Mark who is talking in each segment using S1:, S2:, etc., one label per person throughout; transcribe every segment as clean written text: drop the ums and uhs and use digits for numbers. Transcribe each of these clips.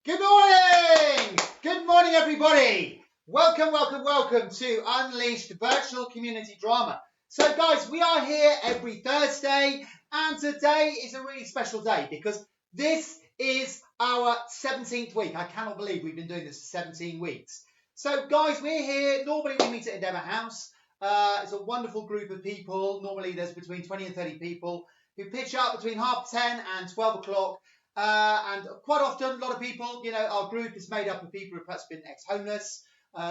S1: Good morning! Good morning, everybody! Welcome to Unleashed Virtual Community Drama. So, guys, we are here every Thursday, and today is a really special day because this is our 17th week. I cannot believe we've been doing this for 17 weeks. So, guys, we're here. Normally, we meet at Endeavour House. It's a wonderful group of people. Normally, there's between 20 and 30 people who pitch up between 10:30 and 12 o'clock. And quite often, a lot of people, our group is made up of people who have perhaps been ex-homeless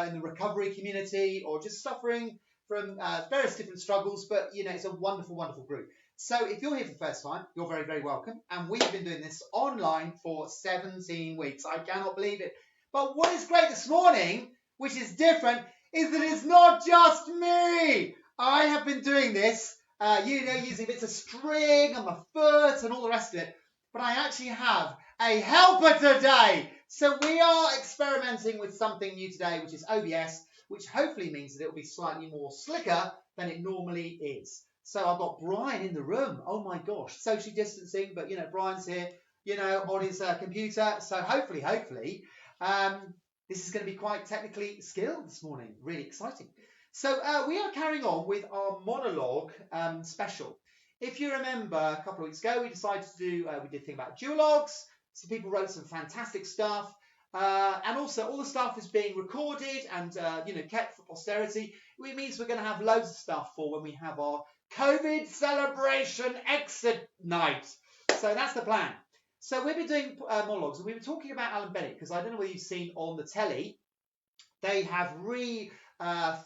S1: in the recovery community or just suffering from various different struggles. But, it's a wonderful, wonderful group. So if you're here for the first time, you're very, very welcome. And we've been doing this online for 17 weeks. I cannot believe it. But what is great this morning, which is different, is that it's not just me. I have been doing this, using bits of string and my foot and all the rest of it. But I actually have a helper today. So we are experimenting with something new today, which is OBS, which hopefully means that it will be slightly more slicker than it normally is. So I've got Brian in the room. Oh my gosh, socially distancing, but Brian's here, on his computer. So hopefully, this is going to be quite technically skilled this morning. Really exciting. So we are carrying on with our monologue special. If you remember, a couple of weeks ago, we decided to do, we did a thing about duologues. So people wrote some fantastic stuff. And also all the stuff is being recorded and, kept for posterity. Which means we're going to have loads of stuff for when we have our COVID celebration exit night. So that's the plan. So we've been doing monologues. And we were talking about Alan Bennett, because I don't know whether you've seen on the telly, they have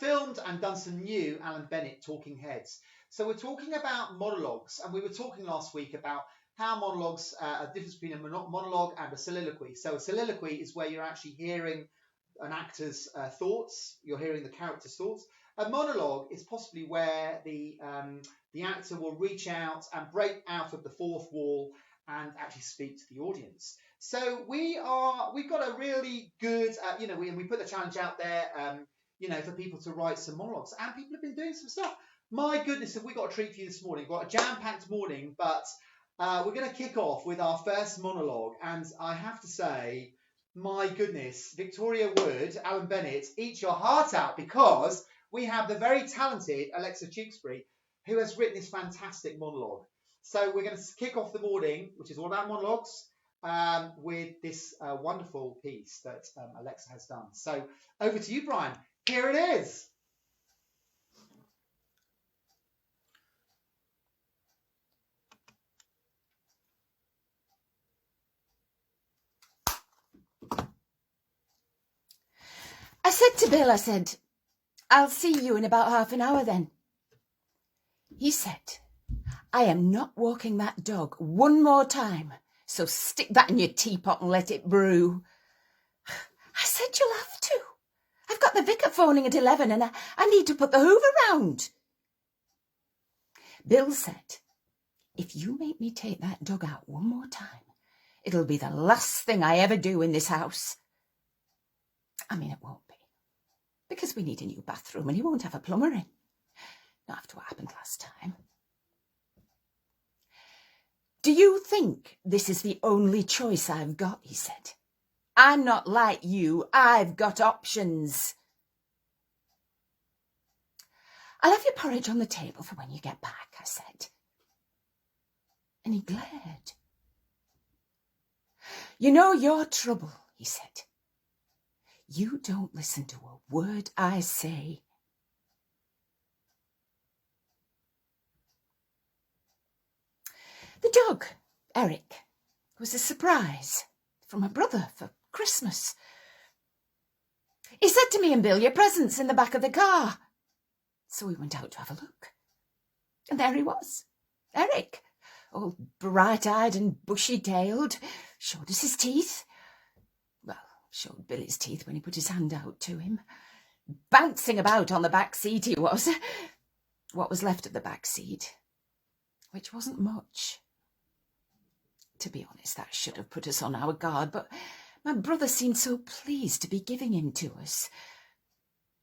S1: filmed and done some new Alan Bennett talking heads. So we're talking about monologues, and we were talking last week about how monologues, a difference between a monologue and a soliloquy. So a soliloquy is where you're actually hearing an actor's thoughts, you're hearing the character's thoughts. A monologue is possibly where the actor will reach out and break out of the fourth wall and actually speak to the audience. So we've got a really good, we put the challenge out there, for people to write some monologues, and people have been doing some stuff. My goodness, have we got a treat for you this morning? We've got a jam-packed morning, but we're going to kick off with our first monologue. And I have to say, my goodness, Victoria Wood, Alan Bennett, eat your heart out, because we have the very talented Alexa Tewkesbury, who has written this fantastic monologue. So we're going to kick off the morning, which is all about monologues, with this wonderful piece that Alexa has done. So over to you, Brian. Here it is.
S2: I said to Bill, I'll see you in about half an hour then. He said, I am not walking that dog one more time, so stick that in your teapot and let it brew. I said, you'll have to. I've got the vicar phoning at 11 and I need to put the hoover round. Bill said, if you make me take that dog out one more time, it'll be the last thing I ever do in this house. I mean, it won't be, because we need a new bathroom and he won't have a plumber in. Not after what happened last time. Do you think this is the only choice I've got? He said. I'm not like you. I've got options. I'll have your porridge on the table for when you get back, I said. And he glared. You know your trouble, he said. You don't listen to a word I say. The dog, Eric, was a surprise from a brother for Christmas. He said to me and Bill, your present's in the back of the car. So we went out to have a look. And there he was, Eric, all bright-eyed and bushy-tailed, showed us his teeth. Well, showed Billy's teeth when he put his hand out to him. Bouncing about on the back seat he was. What was left of the back seat, which wasn't much. To be honest, that should have put us on our guard, but my brother seemed so pleased to be giving him to us.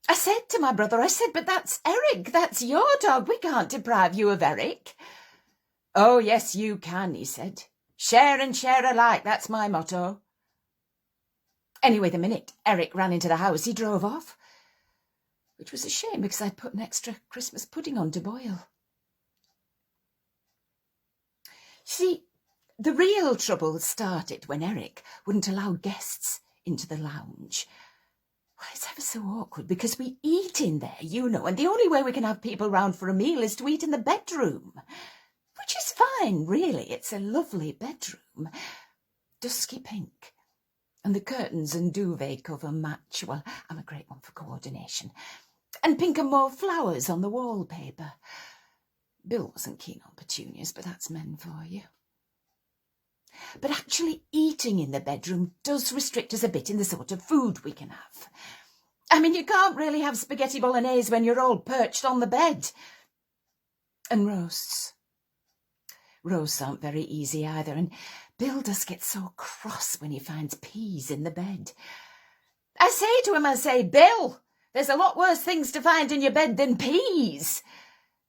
S2: I said to my brother, but that's Eric, that's your dog, we can't deprive you of Eric. Oh, yes, you can, he said. Share and share alike, that's my motto. Anyway, the minute Eric ran into the house, he drove off, which was a shame because I'd put an extra Christmas pudding on to boil. See, the real trouble started when Eric wouldn't allow guests into the lounge. Well, it's ever so awkward because we eat in there, you know, and the only way we can have people round for a meal is to eat in the bedroom, which is fine, really. It's a lovely bedroom, dusky pink, and the curtains and duvet cover match. Well, I'm a great one for coordination. And pink and mauve flowers on the wallpaper. Bill wasn't keen on petunias, but that's men for you. But actually eating in the bedroom does restrict us a bit in the sort of food we can have. I mean, you can't really have spaghetti bolognese when you're all perched on the bed. And roasts. Roasts aren't very easy either, and Bill does get so cross when he finds peas in the bed. I say to him, Bill, there's a lot worse things to find in your bed than peas.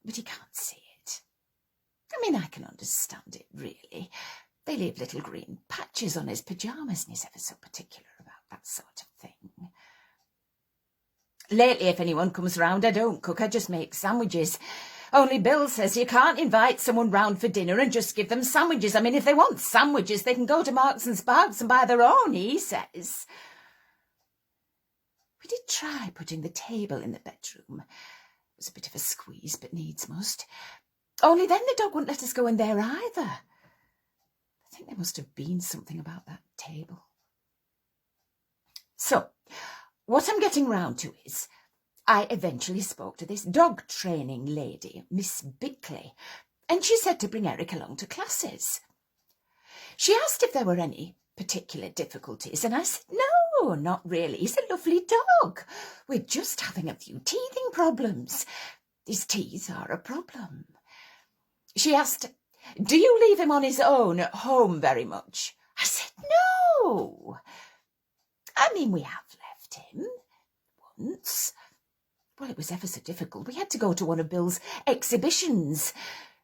S2: But he can't see it. I mean, I can understand it, really. They leave little green patches on his pyjamas, and he's ever so particular about that sort of thing. Lately, if anyone comes round, I don't cook, I just make sandwiches. Only Bill says you can't invite someone round for dinner and just give them sandwiches. I mean, if they want sandwiches, they can go to Marks and Sparks and buy their own, he says. We did try putting the table in the bedroom. It was a bit of a squeeze, but needs must. Only then the dog wouldn't let us go in there either. I think there must have been something about that table. So, what I'm getting round to is, I eventually spoke to this dog training lady, Miss Bickley, and she said to bring Eric along to classes. She asked if there were any particular difficulties, and I said, no, not really. He's a lovely dog. We're just having a few teething problems. His teeth are a problem. She asked, do you leave him on his own at home very much? I said, no. I mean, we have left him once. Well, it was ever so difficult. We had to go to one of Bill's exhibitions,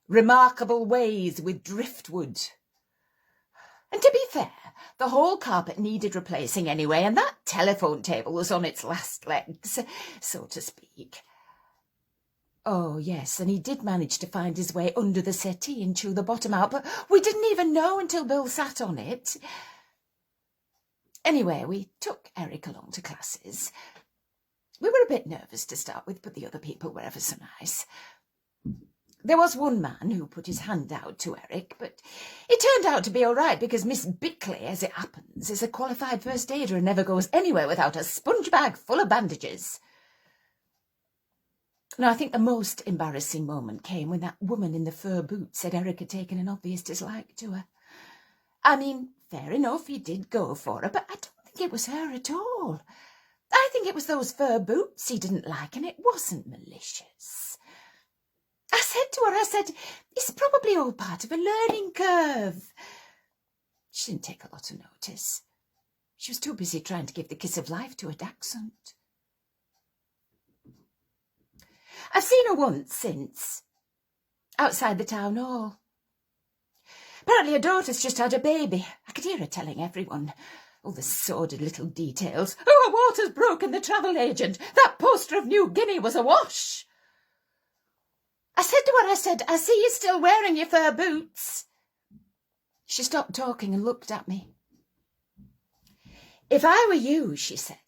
S2: Remarkable Ways with Driftwood. And to be fair, the whole carpet needed replacing anyway, and that telephone table was on its last legs, so to speak. Oh, yes, and he did manage to find his way under the settee and chew the bottom out, but we didn't even know until Bill sat on it. Anyway, we took Eric along to classes. We were a bit nervous to start with, but the other people were ever so nice. There was one man who put his hand out to Eric, but it turned out to be all right because Miss Bickley, as it happens, is a qualified first aider and never goes anywhere without a sponge bag full of bandages. Now, I think the most embarrassing moment came when that woman in the fur boots said Eric had taken an obvious dislike to her. I mean, fair enough, he did go for her, but I don't think it was her at all. I think it was those fur boots he didn't like, and it wasn't malicious. I said to her, it's probably all part of a learning curve. She didn't take a lot of notice. She was too busy trying to give the kiss of life to a dachshund. I've seen her once since, outside the town hall. Apparently her daughter's just had a baby. I could hear her telling everyone. All the sordid little details. Oh, her water's broken, the travel agent. That poster of New Guinea was awash. I said to her, I see you're still wearing your fur boots. She stopped talking and looked at me. If I were you, she said,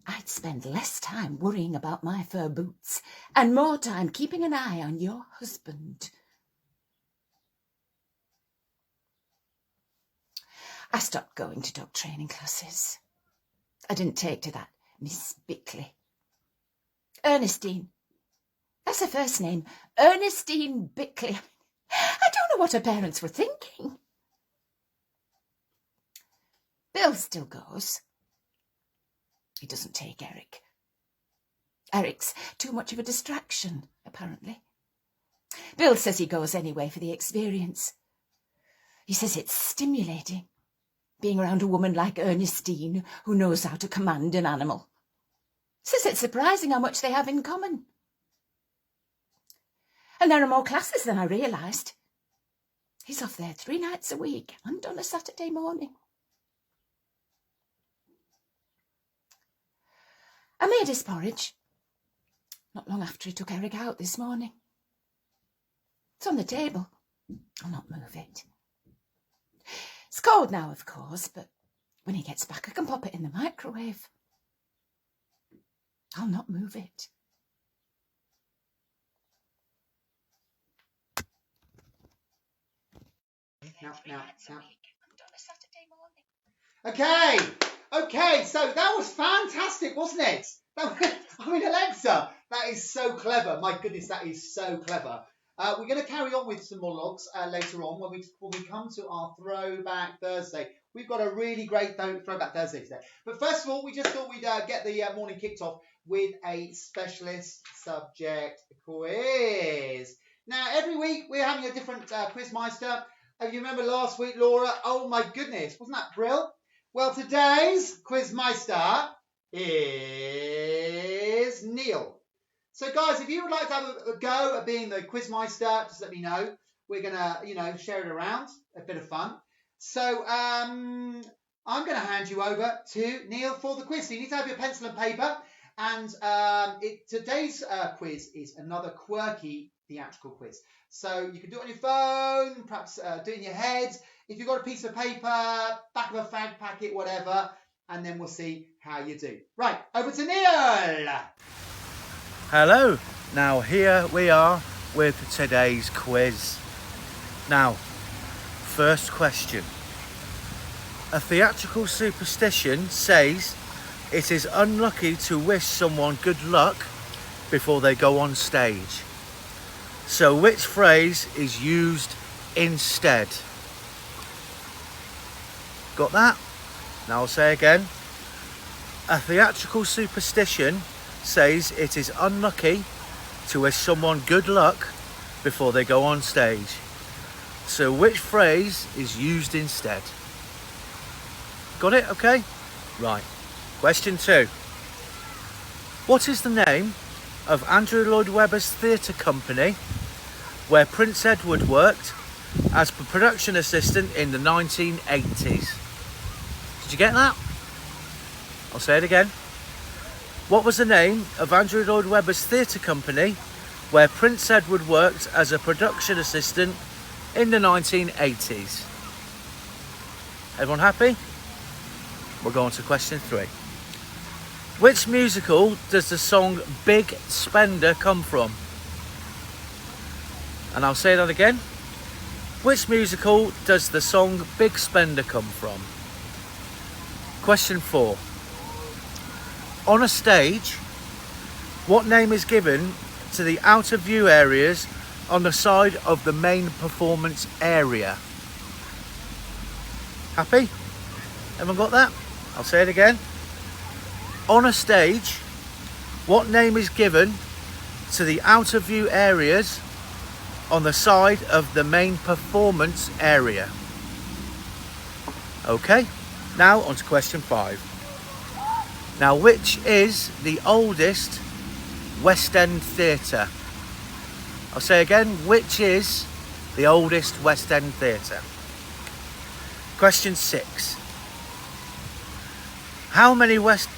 S2: I'd spend less time worrying about my fur boots and more time keeping an eye on your husband. I stopped going to dog training classes. I didn't take to that Miss Bickley. Ernestine. That's her first name. Ernestine Bickley. I don't know what her parents were thinking. Bill still goes. He doesn't take Eric. Eric's too much of a distraction, apparently. Bill says he goes anyway for the experience. He says it's stimulating, being around a woman like Ernestine who knows how to command an animal. Says it's surprising how much they have in common. And there are more classes than I realised. He's off there 3 nights a week and on a Saturday morning. I made his porridge, not long after he took Eric out this morning. It's on the table. I'll not move it. It's cold now, of course, but when he gets back I can pop it in the microwave. I'll not move it.
S1: Now. Okay, so that was fantastic, wasn't it? Alexa, that is so clever. My goodness, that is so clever. We're going to carry on with some monologues later on when we come to our Throwback Thursday. We've got a really great Throwback Thursday today. But first of all, we just thought we'd get the morning kicked off with a specialist subject quiz. Now, every week we're having a different quizmeister. If you remember last week, Laura, oh my goodness, wasn't that brilliant? Well, today's quizmeister is Neil. So, guys, if you would like to have a go at being the quizmeister, just let me know. We're going to, share it around. A bit of fun. So, I'm going to hand you over to Neil for the quiz. So you need to have your pencil and paper. And today's quiz is another quirky theatrical quiz. So you can do it on your phone, perhaps do it in your head. If you've got a piece of paper, back of a fag packet, whatever, and then we'll see how you do. Right, over to Neil.
S3: Hello. Now here we are with today's quiz. Now, first question. A theatrical superstition says it is unlucky to wish someone good luck before they go on stage. So which phrase is used instead? Got that? Now I'll say again. A theatrical superstition says it is unlucky to wish someone good luck before they go on stage. So which phrase is used instead? Got it? Okay? Right. Question 2. What is the name of Andrew Lloyd Webber's theatre company where Prince Edward worked as a production assistant in the 1980s? Did you get that? I'll say it again. What was the name of Andrew Lloyd Webber's theatre company where Prince Edward worked as a production assistant in the 1980s? Everyone happy? We'll go on to question 3. Which musical does the song Big Spender come from? And I'll say that again. Which musical does the song Big Spender come from? Question 4. On a stage, what name is given to the outer view areas on the side of the main performance area? Happy? Everyone got that? I'll say it again. On a stage, what name is given to the outer view areas on the side of the main performance area? Okay, now on to question 5. Now, which is the oldest West End theatre? I'll say again, which is the oldest West End theatre? Question 6. How many West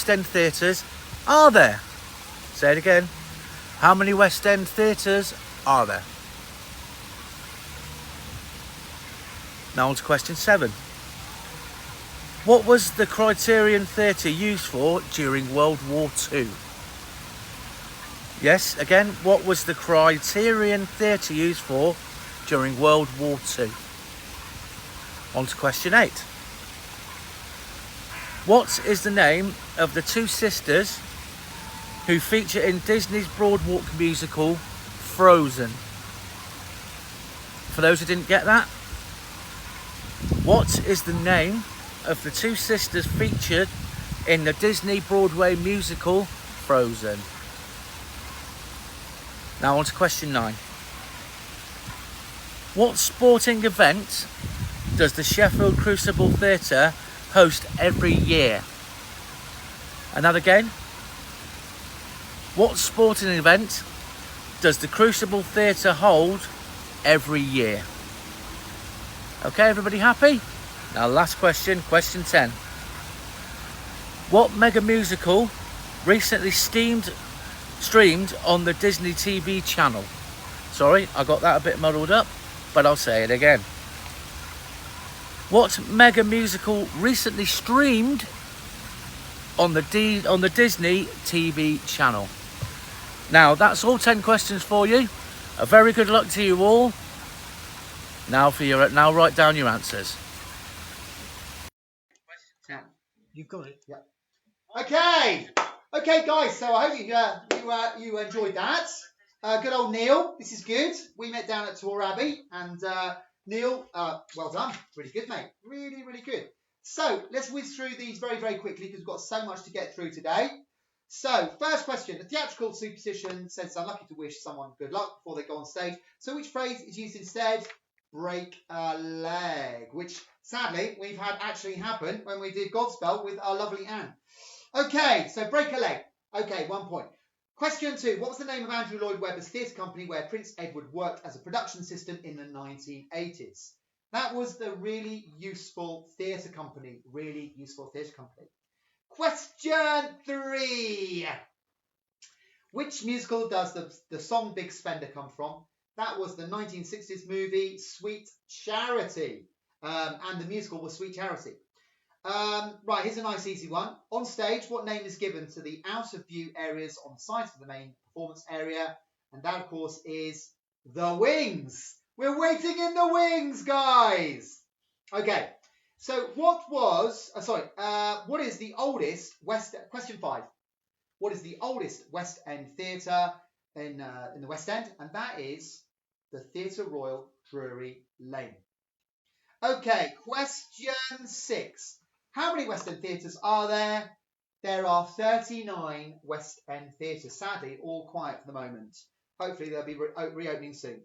S3: End theatres are there? Say it again. How many West End theatres are there? Now on to question 7. What was the Criterion Theatre used for during World War II? Yes, again, what was the Criterion Theatre used for during World War II? On to question 8. What is the name of the 2 sisters who feature in Disney's Broadwalk musical Frozen? for those who didn't get that, what is the name of the two sisters featured in the Disney Broadway musical Frozen? Now on to question 9. What sporting event does the Sheffield Crucible Theatre host every year? And that again. What sporting event does the Crucible Theatre hold every year? Okay, everybody happy? Now last question, question 10. What mega musical recently streamed on the Disney TV channel? Sorry, I got that a bit muddled up, but I'll say it again. What mega musical recently streamed on the Disney TV channel? Now that's all 10 questions for you. A very good luck to you all. Now write down your answers.
S1: You've got it. Yeah. Okay, guys. So I hope you enjoyed that. Good old Neil. This is good. We met down at Tor Abbey, and Neil, well done. Really good, mate. Really, really good. So let's whiz through these very, very quickly because we've got so much to get through today. So first question: the theatrical superstition says it's unlucky to wish someone good luck before they go on stage. So which phrase is used instead? Break a leg, which sadly we've had actually happen when we did Godspell with our lovely Anne. Okay, so break a leg. Okay, 1 point. Question 2. What was the name of Andrew Lloyd Webber's theatre company where Prince Edward worked as a production assistant in the 1980s? That was the Really Useful Theatre Company. Really Useful Theatre Company. Question 3. Which musical does the song Big Spender come from? That was the 1960s movie Sweet Charity. And the musical was Sweet Charity. Right, here's a nice easy one. On stage, what name is given to the out-of-view areas on the sides of the main performance area? And that, of course, is the wings. We're waiting in the wings, guys. Okay, so what is the oldest question 5. What is the oldest West End theatre in the West End? And that is the Theatre Royal, Drury Lane. Okay, question 6. How many West End theatres are there? There are 39 West End theatres. Sadly, all quiet for the moment. Hopefully they'll be reopening soon.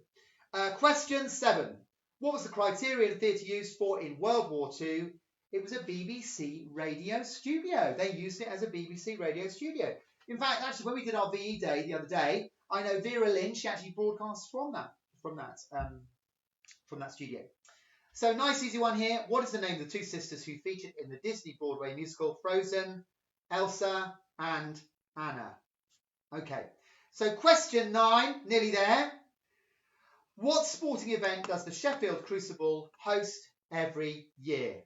S1: Question 7. What was the criteria the theatre used for in World War II? It was a BBC radio studio. They used it as a BBC radio studio. In fact, actually, when we did our VE day the other day, I know Vera Lynn, she actually broadcast from that studio. So nice easy one here. What is the name of the two sisters who featured in the Disney Broadway musical Frozen? Elsa and Anna. Okay. So question 9, nearly there. What sporting event does the Sheffield Crucible host every year?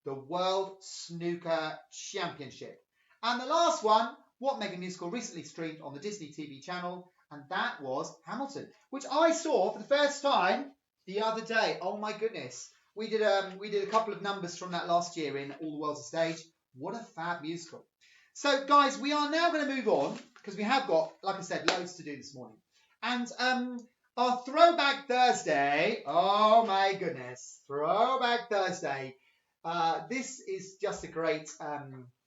S1: The World Snooker Championship. And the last one, what mega musical recently streamed on the Disney TV channel? And that was Hamilton, which I saw for the first time the other day. Oh my goodness. We did a couple of numbers from that last year in All the World's a Stage. What a fab musical. So guys, we are now going to move on because we have got, like I said, loads to do this morning. And our Throwback Thursday, oh my goodness, Throwback Thursday. This is just a great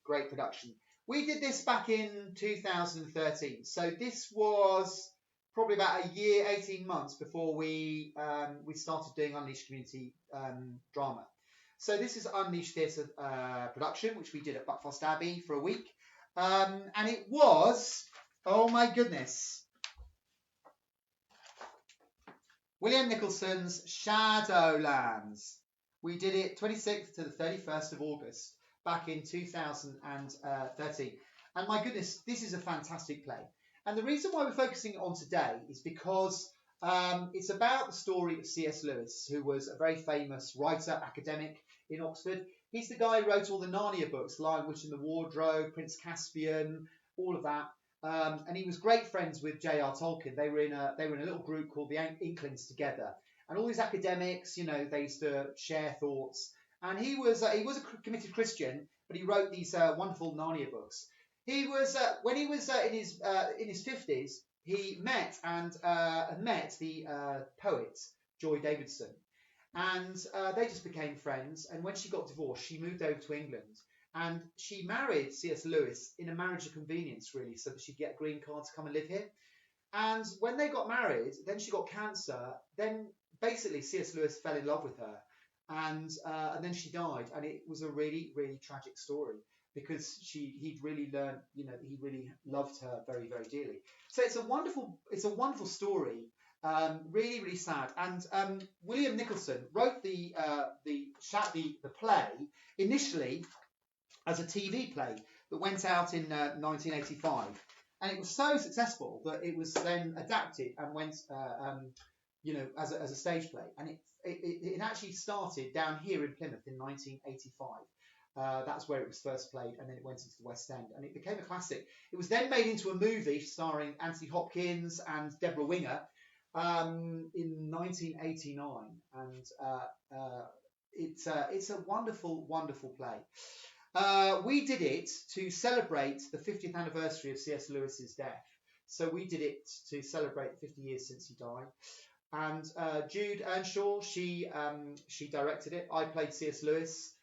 S1: production. We did this back in 2013. So this was probably about a year, 18 months before we started doing Unleashed Community Drama. So this is Unleashed Theatre production, which we did at Buckfast Abbey for a week. And it was, oh my goodness, William Nicholson's Shadowlands. We did it 26th to the 31st of August back in 2013. And my goodness, this is a fantastic play. And the reason why we're focusing on today is because it's about the story of C.S. Lewis, who was a very famous writer, academic in Oxford. He's the guy who wrote all the Narnia books, Lion, Witch and the Wardrobe, Prince Caspian, all of that. And he was great friends with J.R. Tolkien. They were in a little group called the Inklings together. And all these academics, they used to share thoughts. And he was a committed Christian, but he wrote these wonderful Narnia books. He was when he was in his 50s, he met the poet Joy Davidson. And they just became friends. And when she got divorced, she moved over to England. And she married C.S. Lewis in a marriage of convenience, really, so that she'd get a green card to come and live here. And when they got married, then she got cancer. Then basically C.S. Lewis fell in love with her. And then she died. And it was a really, really tragic story, because he'd really learned, he really loved her very, very dearly. So it's a wonderful story. Really, really sad. And William Nicholson wrote the play initially as a TV play that went out in 1985, and it was so successful that it was then adapted and went, as a stage play. And it actually started down here in Plymouth in 1985. That's where it was first played, and then it went into the West End, and it became a classic. It was then made into a movie starring Anthony Hopkins and Deborah Winger in 1989, and it's a wonderful, wonderful play. We did it to celebrate the 50th anniversary of C.S. Lewis's death. So we did it to celebrate 50 years since he died. And Jude Earnshaw, she directed it. I played C.S. Lewis.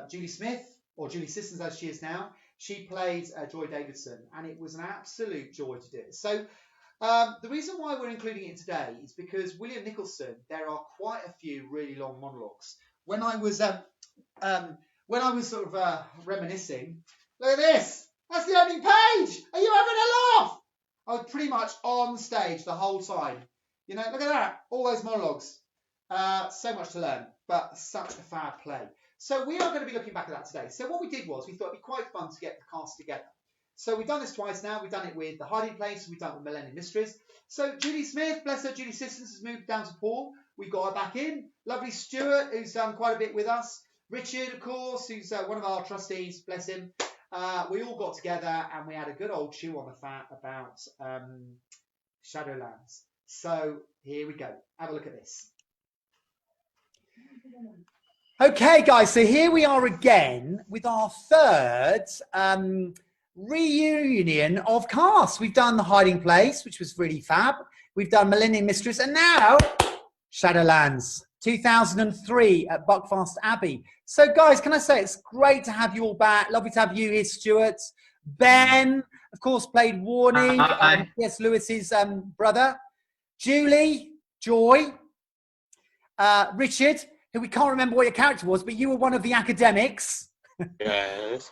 S1: Julie Smith, or Julie Sissons as she is now, she played Joy Davidson, and it was an absolute joy to do it. So the reason why we're including it today is because William Nicholson, there are quite a few really long monologues. When I was sort of reminiscing, look at this, that's the opening page. Are you having a laugh? I was pretty much on stage the whole time. Look at that, all those monologues. So much to learn, but such a fab play. So we are going to be looking back at that today. So what we did was, we thought it'd be quite fun to get the cast together. So we've done this twice now. We've done it with The Hiding Place, we've done it with Millennium Mysteries. So Julie Smith, bless her, Julie Sissons, has moved down to Paul. We got her back in. Lovely Stuart, who's done quite a bit with us. Richard, of course, who's one of our trustees, bless him. We all got together and we had a good old chew on the fat about Shadowlands. So here we go. Have a look at this.
S4: Okay, guys, so here we are again with our third reunion of cast. We've done The Hiding Place, which was really fab. We've done Millennium Mistress, and now Shadowlands, 2003 at Buckfast Abbey. So, guys, can I say it's great to have you all back. Lovely to have you here, Stuart. Ben, of course, played Warnie, C.S. Lewis's brother. Julie, Joy, Richard, who we can't remember what your character was, but you were one of the academics.
S5: Yes.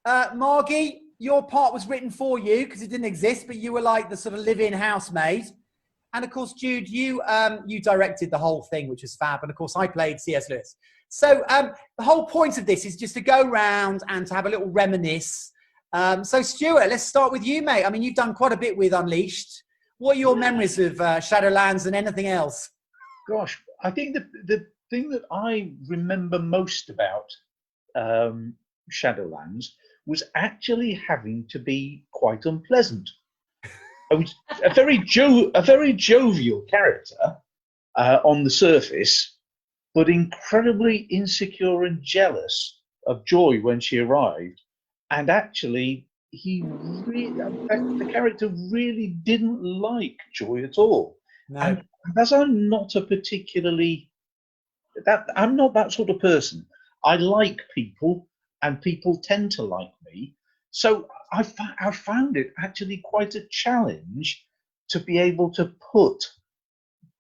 S4: Margie, your part was written for you because it didn't exist, but you were like the sort of live-in housemaid. And of course, Jude, you directed the whole thing, which was fab. And of course, I played C.S. Lewis. So the whole point of this is just to go round and to have a little reminisce. So Stuart, let's start with you, mate. I mean, you've done quite a bit with Unleashed. What are your memories of Shadowlands and anything else?
S5: Gosh, I think the thing that I remember most about Shadowlands was actually having to be quite unpleasant. I was a very jovial character on the surface, but incredibly insecure and jealous of Joy when she arrived. And actually, the character really didn't like Joy at all.
S4: No.
S5: And as I'm not I'm not that sort of person. I like people, and people tend to like me. So I found it actually quite a challenge to be able to put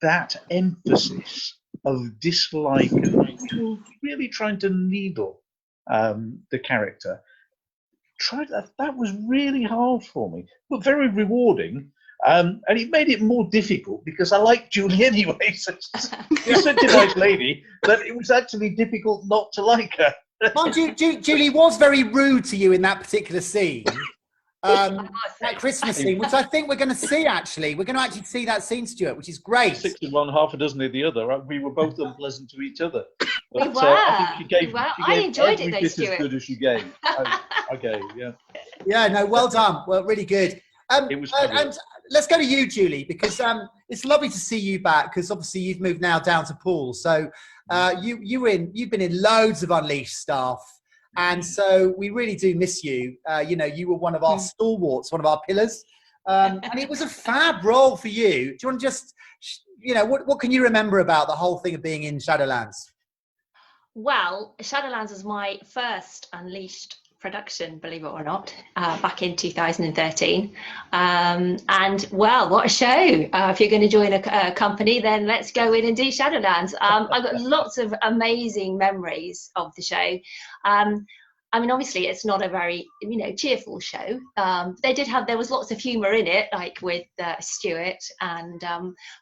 S5: that emphasis of dislike and really trying to needle the character. That was really hard for me, but very rewarding. And it made it more difficult because I liked Julie anyway. So she's such a nice lady that it was actually difficult not to like her.
S4: Mind you, Julie was very rude to you in that particular scene, that Christmas scene, which I think we're going to see, actually. We're going to actually see that scene, Stuart, which is great.
S5: 6 in one, half a dozen in the other. We were both unpleasant to each other. But,
S6: We were.
S5: I think she gave
S6: I enjoyed it, though,
S5: bit
S6: Stuart.
S5: as good as she gave. I gave, yeah.
S4: Yeah, no, well done. Well, really good.
S5: It was
S4: and
S5: fabulous.
S4: let's go to you, Julie, because it's lovely to see you back, because obviously you've moved now down to Poole. So you've been in loads of Unleashed stuff. And so we really do miss you. You were one of our stalwarts, one of our pillars. And it was a fab role for you. Do you want to just what can you remember about the whole thing of being in Shadowlands?
S6: Well, Shadowlands was my first Unleashed production, believe it or not, back in 2013. And well, what a show. If you're going to join a company, then let's go in and do Shadowlands. I've got lots of amazing memories of the show. I mean, obviously, it's not a very, cheerful show. There was lots of humour in it, like with Stuart, and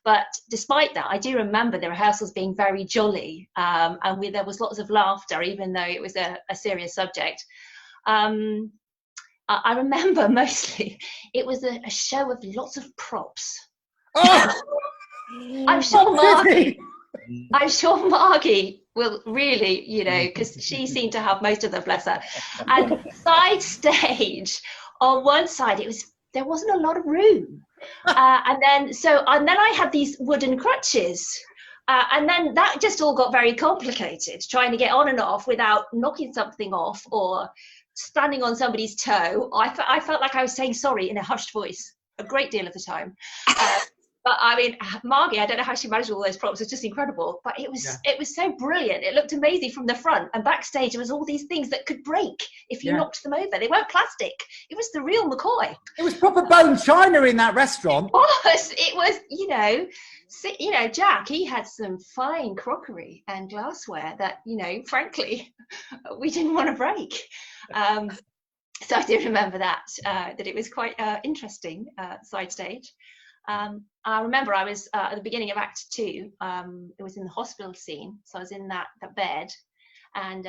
S6: but despite that, I do remember the rehearsals being very jolly, and there was lots of laughter, even though it was a serious subject. I remember mostly it was a show of lots of props.
S4: Oh!
S6: I'm sure Margie will really, because she seemed to have most of them, bless her. And side stage, on one side, there wasn't a lot of room, and then I had these wooden crutches, and then that just all got very complicated, trying to get on and off without knocking something off or standing on somebody's toe. I felt like I was saying sorry in a hushed voice a great deal of the time. But I mean, Margie, I don't know how she managed all those props. It's just incredible. But it was so brilliant. It looked amazing from the front. And backstage, there was all these things that could break if you knocked them over. They weren't plastic. It was the real McCoy.
S4: It was proper bone china in that restaurant.
S6: It was, Jack, he had some fine crockery and glassware that, frankly, we didn't want to break. So I do remember that it was quite interesting side stage. I remember I was at the beginning of Act 2. It was in the hospital scene, so I was in that bed, and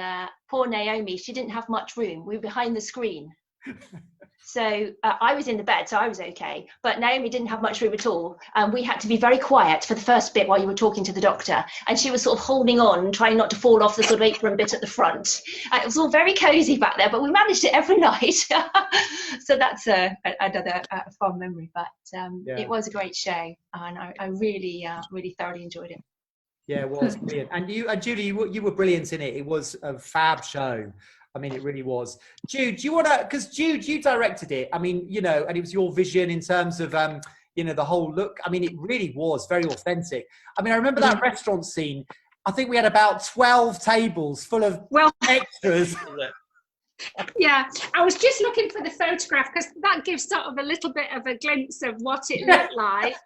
S6: poor Naomi, she didn't have much room. We were behind the screen, so I was in the bed, so I was okay. But Naomi didn't have much room at all, and we had to be very quiet for the first bit while you were talking to the doctor. And she was sort of holding on, trying not to fall off the sort of apron bit at the front. It was all very cosy back there, but we managed it every night. So that's another fun memory. But it was a great show, and I really, really thoroughly enjoyed it.
S4: Yeah, it was brilliant. And Julie, you were brilliant in it. It was a fab show. I mean, it really was. Jude, do you want to, because Jude, you directed it. I mean, and it was your vision in terms of, the whole look. I mean, it really was very authentic. I mean, I remember that restaurant scene. I think we had about 12 tables full of extras.
S7: Yeah, I was just looking for the photograph because that gives sort of a little bit of a glimpse of what it looked like.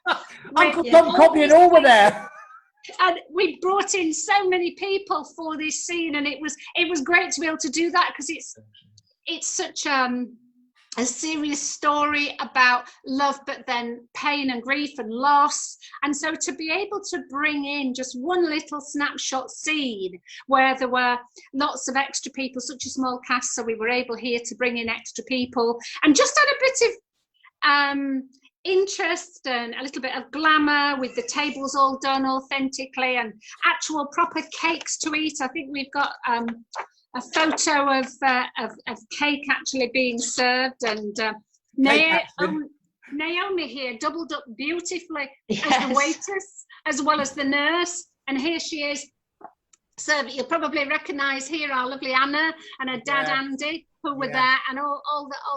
S4: Uncle Tom Cobby and all were there.
S7: And we brought in so many people for this scene, and it was great to be able to do that because it's such a serious story about love, but then pain and grief and loss. And so to be able to bring in just one little snapshot scene where there were lots of extra people, such a small cast, so we were able here to bring in extra people and just add a bit of interest and a little bit of glamour with the tables all done authentically and actual proper cakes to eat. I think we've got a photo of cake actually being served, and Naomi here doubled up beautifully as the waitress as well as the nurse, and here she is serving. You'll probably recognise here our lovely Anna and her dad Andy, who were there, and all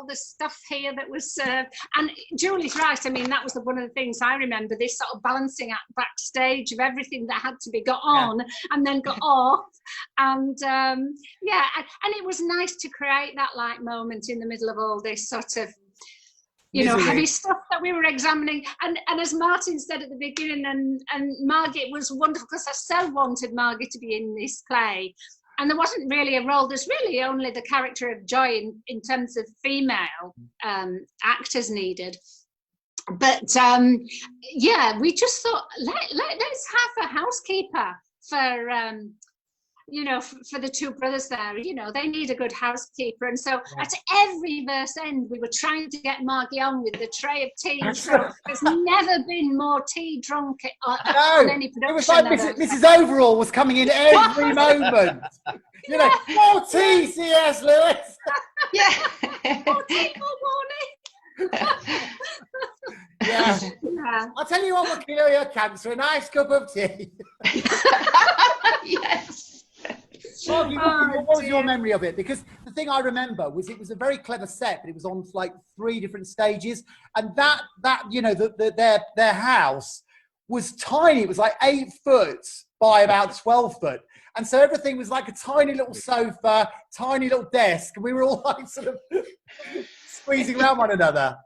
S7: the stuff here that was served. And Julie's right. I mean, that was one of the things I remember, this sort of balancing act backstage of everything that had to be got on and then got off. And and it was nice to create that light moment in the middle of all this sort of heavy stuff that we were examining. And as Martin said at the beginning, and Margaret was wonderful because I so wanted Margaret to be in this play. And there wasn't really a role. There's really only the character of Joy in terms of female actors needed. But we just thought, let's have a housekeeper for for the two brothers there. They need a good housekeeper. And so at every verse end, we were trying to get Margie on with the tray of tea. So there's never been more tea drunk on any production.
S4: It was like Mrs. Overall was coming in every moment. More tea, C.S. Lewis.
S7: More tea, more morning.
S4: Yeah. I'll tell you what will kill your cancer, a nice cup of tea.
S6: Yes.
S4: Margie, what was your memory of it? Because the thing I remember was it was a very clever set, but it was on like 3 different stages, and that their house was tiny. It was like 8 foot by about 12 foot. And so everything was like a tiny little sofa, tiny little desk. And we were all like sort of squeezing around one another.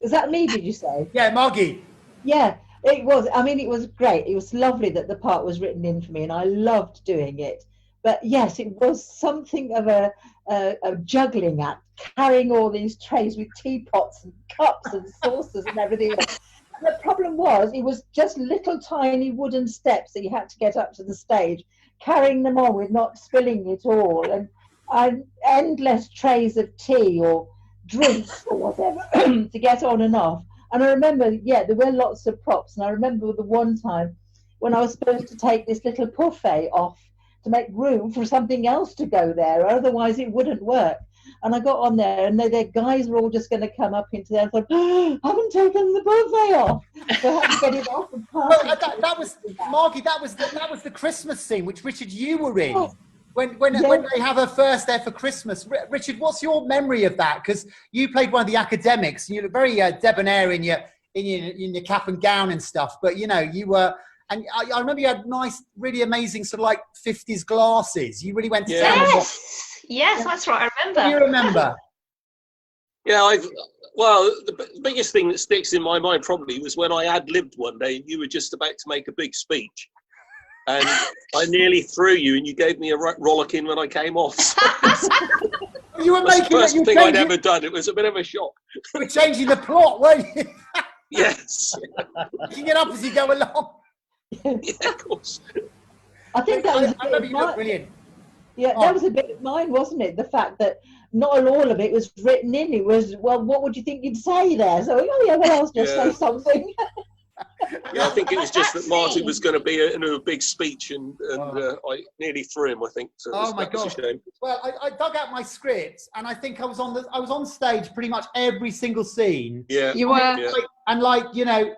S8: Was that me, did you say?
S4: Yeah, Margie.
S8: Yeah, it was. I mean, it was great. It was lovely that the part was written in for me, and I loved doing it. But yes, it was something of a juggling act, carrying all these trays with teapots and cups and saucers and everything else. The problem was, it was just little tiny wooden steps that you had to get up to the stage, carrying them on with not spilling it all, and endless trays of tea or drinks or whatever to get on and off. And I remember, yeah, there were lots of props. And I remember the one time when I was supposed to take this little buffet off to make room for something else to go there, otherwise it wouldn't work. And I got on there, and their guys were all just going to come up into there. I thought, I haven't taken the buffet off, so I had to get it off and pass.
S4: Well, that was Margie. That was the Christmas scene, which Richard, you were in.
S8: Oh.
S4: When they have her first there for Christmas. Richard, what's your memory of that? Because you played one of the academics, and you look very debonair in your cap and gown and stuff. But you know, you were, and I remember you had nice, really amazing sort of like 50s glasses. You really went to town.
S6: Yes, that's right. I remember.
S4: Do you remember?
S9: Yeah, the biggest thing that sticks in my mind probably was when I ad-libbed one day and you were just about to make a big speech. And I nearly threw you, and you gave me a rollicking when I came off.
S4: You were making
S9: the first thing I'd ever done. It was a bit of a shock.
S4: You were changing the plot, weren't you?
S9: Yes.
S4: Making it up as you go along.
S9: Yeah, of course.
S8: I think that was.
S4: I remember you looked brilliant.
S8: Yeah, that was a bit of mine, wasn't it? The fact that not all of it was written in. It was, well, what would you think you'd say there? So, oh yeah, well, I'll just say something.
S9: Yeah, I think it was just that Martin was going to be in a big speech, and I nearly threw him. I think. So
S4: oh my God! Well, I dug out my script, and I think I was on stage pretty much every single scene.
S9: Yeah,
S6: you were.
S9: Yeah.
S4: And you know,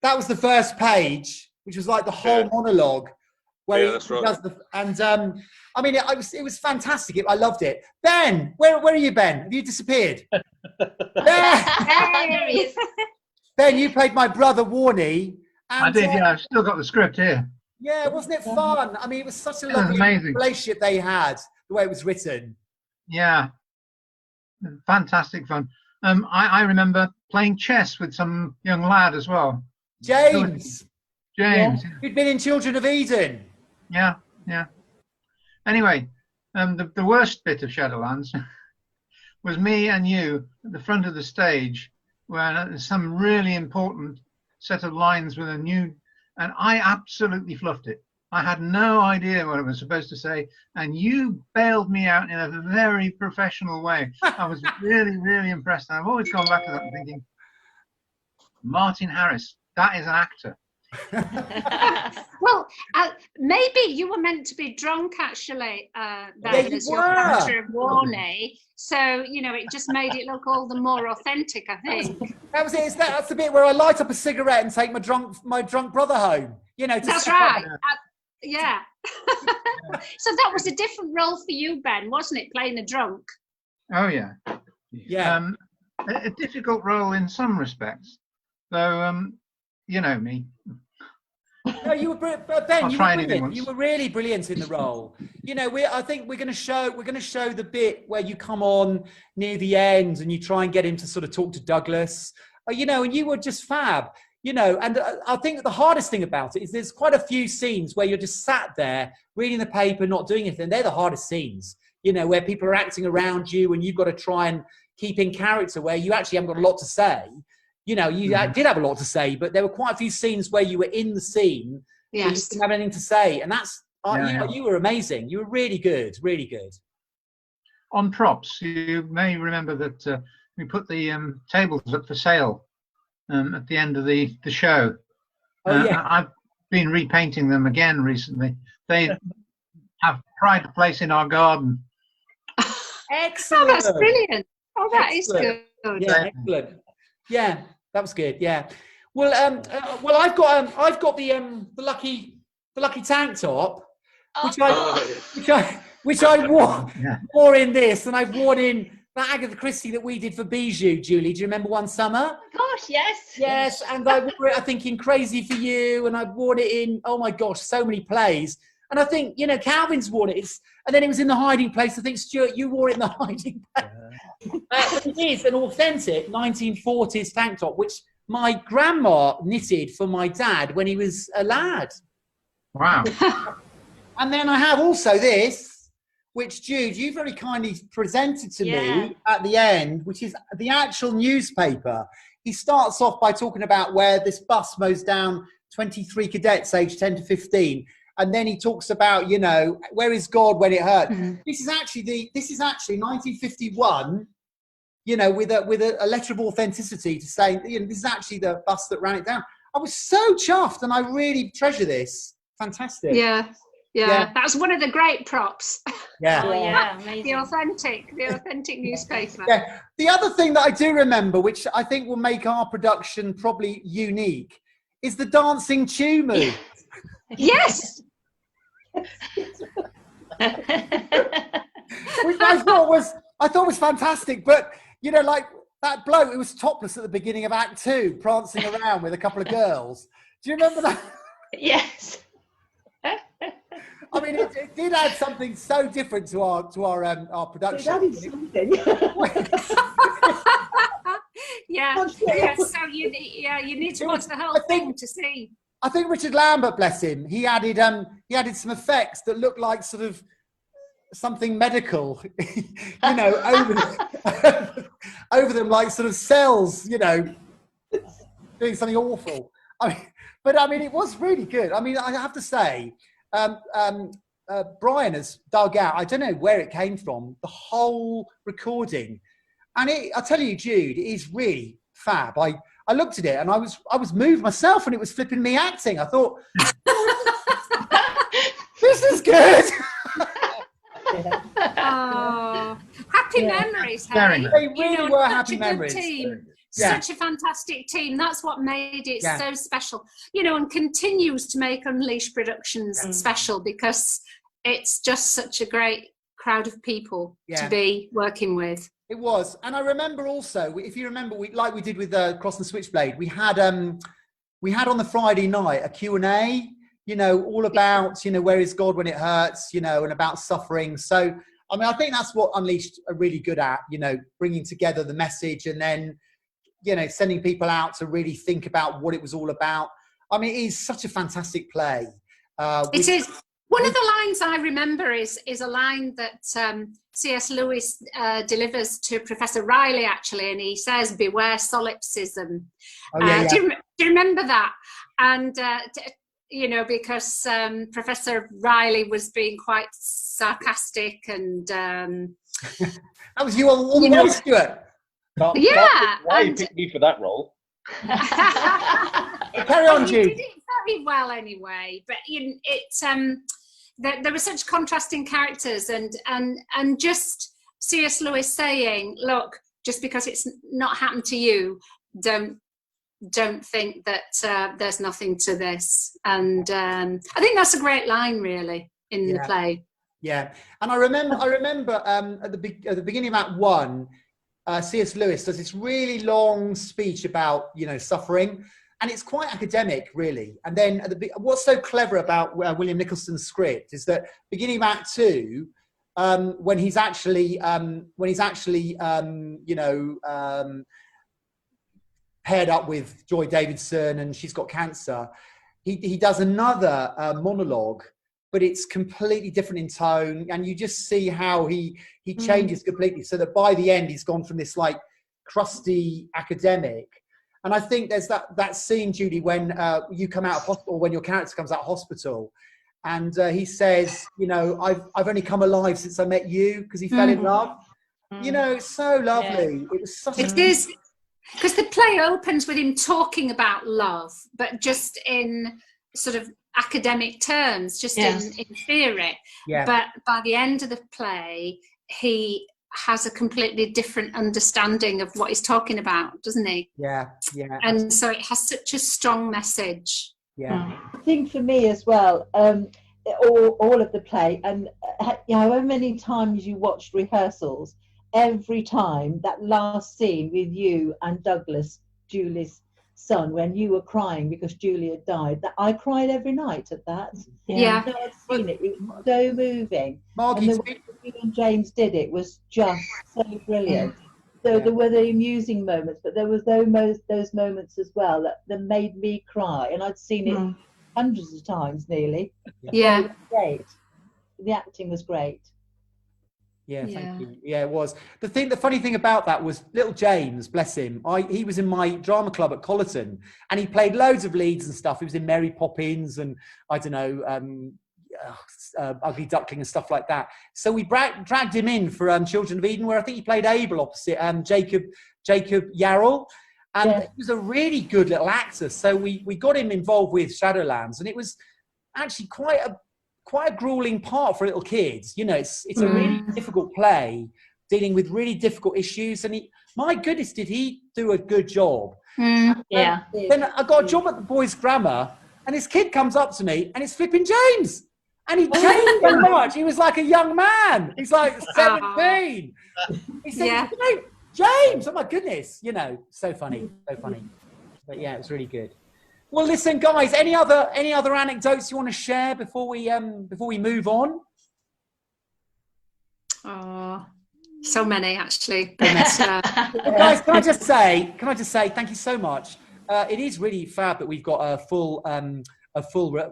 S4: that was the first page, which was like the whole monologue. Where
S9: that's right.
S4: I mean, it was fantastic. I loved it. Ben, where are you, Ben? Have you disappeared?
S6: There he is.
S4: Ben, you played my brother Warney. And,
S10: I did, yeah. I've still got the script here.
S4: Yeah, wasn't it fun? I mean, it was such a lovely relationship they had, the way it was written.
S10: Yeah, fantastic fun. I remember playing chess with some young lad as well.
S4: James.
S10: Who'd
S4: been in Children of Eden.
S10: Yeah. Anyway, the worst bit of Shadowlands was me and you at the front of the stage, where some really important set of lines with and I absolutely fluffed it. I had no idea what I was supposed to say, and you bailed me out in a very professional way. I was really, really impressed. And I've always gone back to that and thinking, Martin Harris, that is an actor.
S7: Well, maybe you were meant to be drunk, actually,
S4: you
S7: as your
S4: were.
S7: character of Warney. So, you know, it just made it look all the more authentic, I think.
S4: That was it. That's the bit where I light up a cigarette and take my drunk brother home. You know.
S7: That's right. Yeah. So that was a different role for you, Ben, wasn't it? Playing a drunk.
S10: Oh yeah.
S4: Yeah.
S10: A difficult role in some respects, though. You know me.
S4: No, you were Ben. You were brilliant. You were really brilliant in the role. You know, I think we're going to show the bit where you come on near the end and you try and get him to sort of talk to Douglas. You know, and you were just fab. You know, and I think the hardest thing about it is there's quite a few scenes where you're just sat there reading the paper, not doing anything. They're the hardest scenes. You know, where people are acting around you and you've got to try and keep in character, where you actually haven't got a lot to say. You know, you did have a lot to say, but there were quite a few scenes where you were in the scene.
S7: Yes.
S4: You didn't have anything to say. And that's, you were amazing. You were really good, really good.
S10: On props, you may remember that we put the tables up for sale at the end of the show.
S4: Oh, yeah.
S10: I've been repainting them again recently. They have pride of place in our garden.
S4: Excellent.
S7: Oh, that's brilliant. Oh, that is good.
S4: Yeah, excellent. Yeah. That was good. Yeah. Well, I've got the lucky tank top, which I wore in this, and I've worn in that Agatha Christie that we did for Bijou, Julie. Do you remember one summer?
S6: Gosh, yes.
S4: Yes, and I wore it, I think, in Crazy for You, and I wore it in, oh my gosh, so many plays. And I think, you know, Calvin's worn it. And then it was in The Hiding Place. I think, Stuart, you wore it in The Hiding Place. It is an authentic 1940s tank top, which my grandma knitted for my dad when he was a lad.
S10: Wow.
S4: And then I have also this, which, Jude, you very kindly presented to me at the end, which is the actual newspaper. He starts off by talking about where this bus mows down 23 cadets aged 10 to 15. And then he talks about, you know, where is God when it hurt? This is actually 1951, you know, with a letter of authenticity to say, you know, this is actually the bus that ran it down. I was so chuffed, and I really treasure this. Fantastic.
S7: Yeah. That's one of the great props.
S4: Yeah.
S6: Oh, yeah, amazing.
S7: the authentic newspaper.
S4: Yeah. The other thing that I do remember, which I think will make our production probably unique, is the dancing Chew move.
S7: Yes.
S4: Which I thought was fantastic, but you know, like that bloke who was topless at the beginning of Act 2, prancing around with a couple of girls. Do you remember that?
S6: Yes.
S4: I mean, it did add something so different to our production.
S8: That is something.
S7: Yeah. So you need to watch the whole thing to see.
S4: I think Richard Lambert, bless him, he added some effects that looked like sort of something medical, you know, over them, like sort of cells, you know, doing something awful. I mean, it was really good. I mean, I have to say, Brian has dug out, I don't know where it came from, the whole recording, and I tell you, Jude, it is really fab. I looked at it and I was moved myself, and it was flipping me acting. I thought, this is good.
S7: Oh, happy memories,
S10: Harry.
S7: Harry.
S4: They really were happy memories.
S7: Team.
S4: Yeah.
S7: Such a fantastic team. That's what made it so special. You know, and continues to make Unleashed Productions special, because it's just such a great crowd of people to be working with.
S4: It was. And I remember also, if you remember, like we did with Cross and Switchblade, we had on the Friday night a Q&A, you know, all about, you know, where is God when it hurts, you know, and about suffering. So, I mean, I think that's what Unleashed are really good at, you know, bringing together the message and then, you know, sending people out to really think about what it was all about. I mean, it is such a fantastic play.
S7: It is. One of the lines I remember is a line that C.S. Lewis delivers to Professor Riley, actually, and he says, "Beware solipsism." Do you remember that? And, you know, because Professor Riley was being quite sarcastic and...
S4: that was you all the way, Stuart.
S9: Why you picked me for that role?
S4: Carry on, Jude.
S7: You did it very well anyway, but there were such contrasting characters, and just C.S. Lewis saying, look, just because it's not happened to you, don't think that there's nothing to this. And I think that's a great line, really, in the play.
S4: Yeah, and I remember at the beginning of Act 1, C.S. Lewis does this really long speech about, you know, suffering, and it's quite academic, really. And then what's so clever about William Nicholson's script is that beginning of Act 2, when he's actually paired up with Joy Davidson and she's got cancer, he does another monologue, but it's completely different in tone, and you just see how he changes completely, so that by the end he's gone from this like crusty academic. And I think there's that scene, Judy, when you come out of hospital, when your character comes out of hospital, and he says, you know, I've only come alive since I met you, because he fell in love. You know, it's so lovely. It was such
S7: It is, because the play opens with him talking about love, but just in sort of academic terms, just in theory. Yeah. But by the end of the play, he has a completely different understanding of what he's talking about, doesn't he?
S4: Yeah.
S7: And so it has such a strong message.
S4: Yeah.
S8: I think for me as well, all of the play, and you know, however many times you watched rehearsals, every time. That last scene with you and Douglas, Julie's son, when you were crying because Julie had died, that I cried every night at that.
S7: Yeah.
S8: So I'd seen it. It was so moving.
S4: Margie,
S8: And the way that you and James did it was just so brilliant. So there were the amusing moments, but there was those moments as well that made me cry. And I'd seen it hundreds of times nearly.
S7: Yeah.
S8: So it was great. The acting was great.
S4: Yeah, thank you. Yeah, it was. The funny thing about that was little James, bless him. He was in my drama club at Colleton, and he played loads of leads and stuff. He was in Mary Poppins and I don't know, Ugly Duckling and stuff like that. So we dragged him in for Children of Eden, where I think he played Abel opposite Jacob Yarrell, and he was a really good little actor. So we got him involved with Shadowlands, and it was actually quite a grueling part for little kids. You know, it's a really difficult play dealing with really difficult issues, and my goodness, did he do a good job. Then I got a job at the Boys Grammar, and this kid comes up to me and it's flipping James, and he changed so much. He was like a young man. He's like 17. He said, James, oh my goodness, you know, so funny. But yeah, it was really good. Well, listen, guys. Any other anecdotes you want to share before we move on?
S7: Oh, so many actually.
S4: Guys, can I just say thank you so much. It is really fab that we've got a full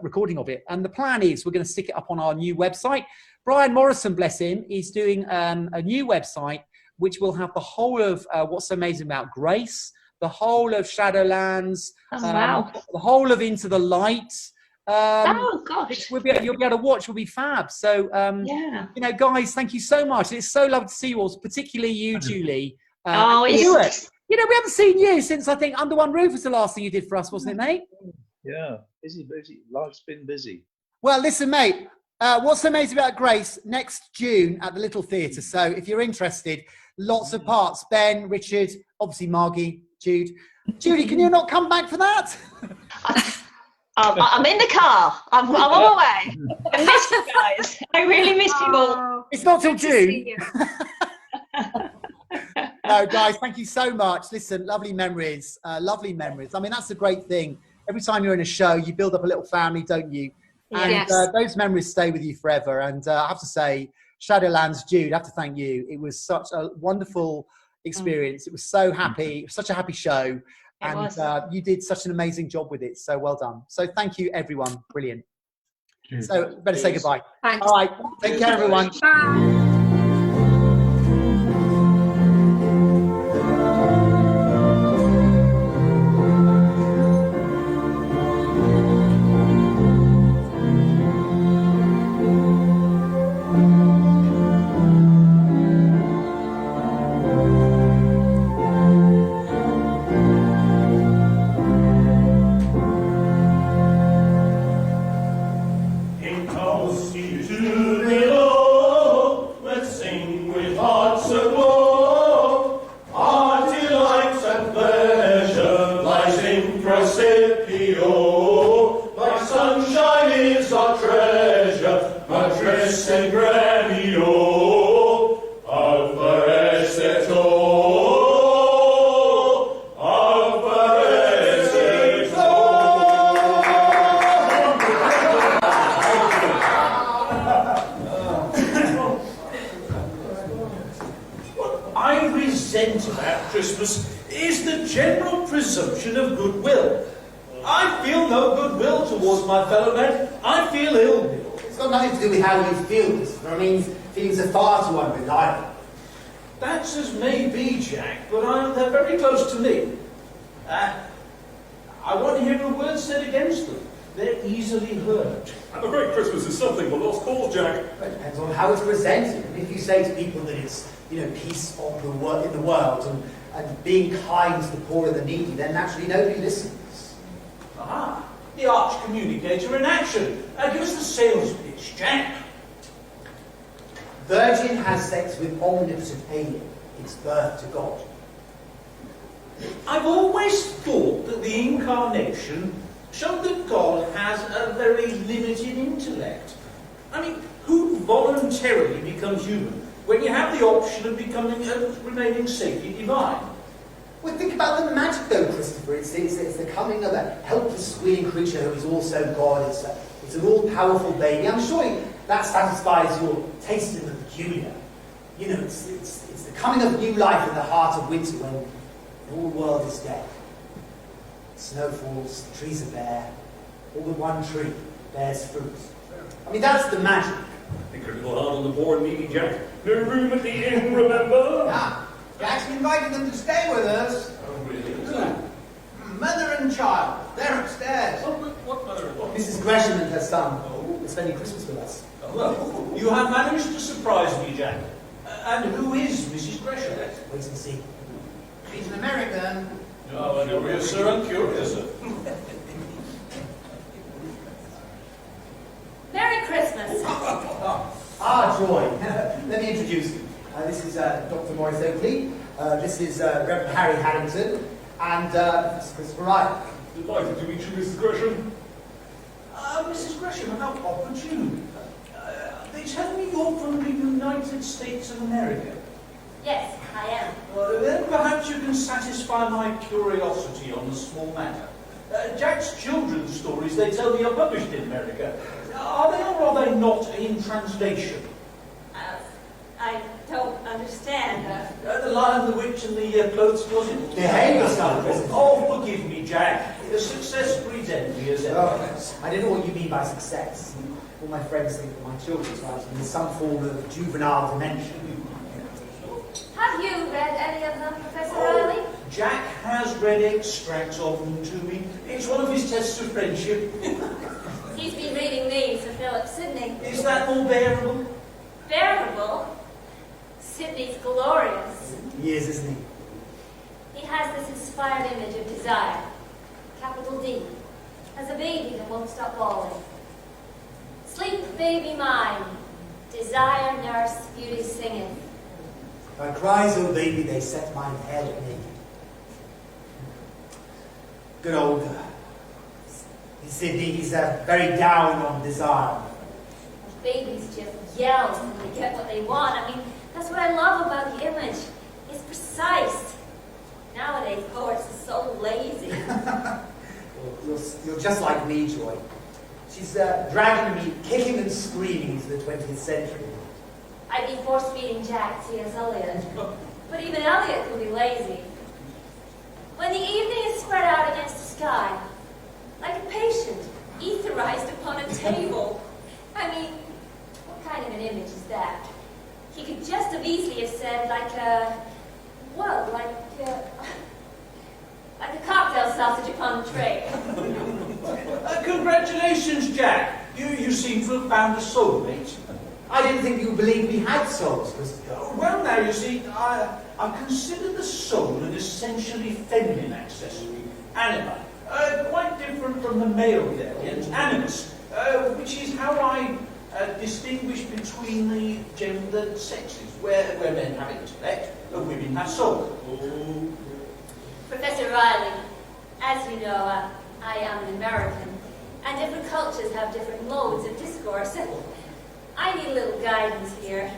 S4: recording of it, and the plan is we're going to stick it up on our new website. Brian Morrison, bless him, is doing a new website which will have the whole of What's So Amazing About Grace, the whole of Shadowlands, the whole of Into the Light.
S6: Oh gosh!
S4: You'll be able to watch. Will be fab. So you know, guys, thank you so much. It's so lovely to see you all, particularly you, Julie. You know, we haven't seen you since I think Under One Roof was the last thing you did for us, wasn't it, mate?
S5: Yeah, busy. Life's been busy.
S4: Well, listen, mate. What's So Amazing About Grace next June at the Little Theatre. So if you're interested, lots of parts. Ben, Richard, obviously Margie, Jude. Judy, can you not come back for that?
S6: I'm in the car. I'm on my way. I missed you guys. I really missed you all.
S4: It's not till June. No, guys, thank you so much. Listen, lovely memories. I mean, that's the great thing. Every time you're in a show, you build up a little family, don't you? And those memories stay with you forever. And I have to say, Shadowlands, Jude, I have to thank you. It was such a wonderful experience. It was so happy. It was such a happy show. And you did such an amazing job with it. So well done. So thank you, everyone. Brilliant. Cheers. So better say goodbye.
S7: Thanks.
S4: All right. Take care, everyone.
S7: Bye.
S4: Peace in the world and being kind to the poor and the needy, then naturally nobody listens.
S11: Ah, the arch communicator in action. Give us the sales pitch, Jack.
S4: Virgin has sex with omnipotent alien. It's birth to God.
S11: I've always thought that the incarnation showed that God has a very limited intellect. I mean, who voluntarily becomes human when you have the option of remaining safely divine?
S4: Well, think about the magic, though, Christopher. It's the coming of a helpless, squealing creature who is also God. It's an all-powerful baby. I'm sure that satisfies your taste in the peculiar. You know, it's the coming of new life in the heart of winter when all the world is dead. Snow falls, the trees are bare, all but one tree bears fruit. I mean, that's the magic.
S11: Think a little hard on the poor and needy, Jack. No room at the inn, remember?
S4: Ah, Jack's invited them to stay with us.
S11: Oh, really?
S4: Mother and child, they're upstairs.
S11: Oh, what mother and what?
S4: Mrs. Gresham and her son are spending Christmas with us.
S11: Oh, well, you have managed to surprise me, Jack. And who is Mrs. Gresham?
S4: Wait and see. She's an American.
S11: Oh, I'm curious, sir. I'm curious, sir.
S12: Merry Christmas.
S4: Joy. Let me introduce you. This is Dr. Maurice Oakley. This is Reverend Harry Harrington. And Professor Christopher Wright.
S11: Delighted to meet you, Mrs. Gresham. Mrs. Gresham, how opportune. They tell me you're from the United States of America.
S12: Yes, I am.
S11: Then perhaps you can satisfy my curiosity on the small matter. Jack's children's stories, they tell me, are published in America. Are they or are they not in translation?
S12: I don't understand.
S11: The Lion, the Witch, and the Clothes Closet?
S4: Behave yourself, Christopher.
S11: Oh, forgive me, Jack. The success breeds envy, as ever.
S4: Oh, I don't know what you mean by success. All my friends think that my children's writing is some form of juvenile dementia.
S12: Have you read any of them, Professor Riley?
S11: Jack has read extracts of them to me. It's one of his tests of friendship.
S12: He's been reading me, Sir Philip Sidney.
S11: Is that more bearable?
S12: Bearable? Sidney's glorious.
S4: He is, isn't he?
S12: He has this inspired image of desire, capital D, as a baby that won't stop bawling. Sleep, baby mine, desire, nurse, beauty singeth.
S4: By cries, oh baby, they set mine head naked. Good old Sidney, he's very down on desire.
S12: Babies just yell when they get what they want. I mean, that's what I love about the image. It's precise. Nowadays, poets are so lazy.
S4: You're just like me, Joy. She's dragging me, kicking and screaming into the 20th century.
S12: I'd be force-feeding Jack T.S. Eliot. But even Eliot can be lazy. When the evening is spread out against the sky, like a patient etherized upon a table. I mean, what kind of an image is that? He could just as easily have said like a cocktail sausage upon the tray.
S11: Congratulations, Jack. You seem to have found a soulmate.
S4: I didn't think you believed we had souls, Christopher.
S11: Well, now, you see, I consider the soul an essentially feminine accessory, anima, quite different from the male variant, animus, which is how I distinguish between the gendered sexes, where men have intellect and women have soul.
S12: Professor Riley, as you know, I am an American, and different cultures have different modes of discourse. I need a little guidance here.